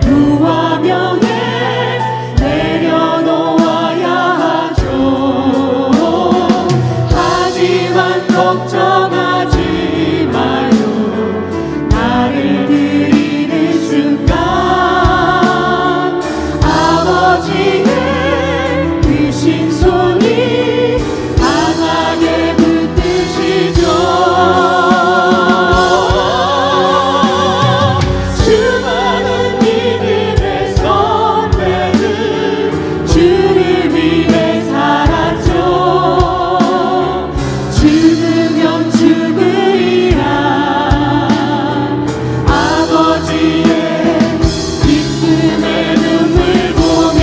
Speaker 3: 부와 명예 내려놓아야 하죠. 하지만 걱정하지 마요. 나를 드리는 순간 아버지의 크신 손이 강하게 붙드시죠. 수많은 믿음의 선배들 주를 위해 살았죠. 죽으면 죽으리라. 아버지의 기쁨의 눈물 보며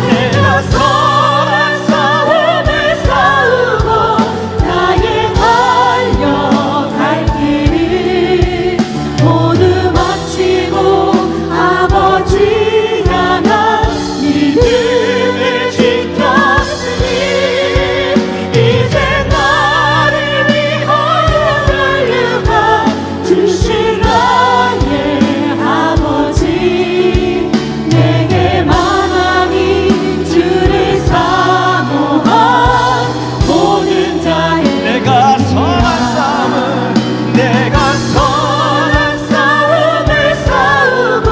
Speaker 3: 내가 선한 싸움을 싸우고 나의 달려갈 길을 모두 마치고 아버지 향한 믿음을 지켰으니 이제 나를 위하여 연륜한 주신 나의 아버지 내게만 하니 주를 사모한 모든 자에게
Speaker 2: 내가 선한
Speaker 3: 싸움을 싸우고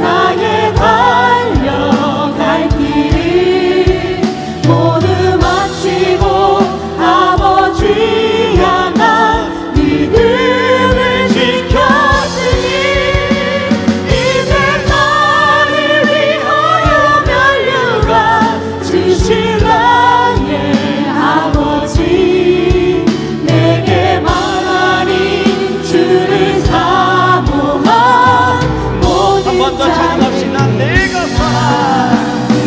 Speaker 3: 나의 달려갈 길을 모두 마치고 아버지 향한 믿음을 지켰으니 이제 나를 위하여 면류관 주신 나의 아버지 내게만 하니 주를 사모한 모든
Speaker 2: 한 번 더 찬양합시다. 내가 선한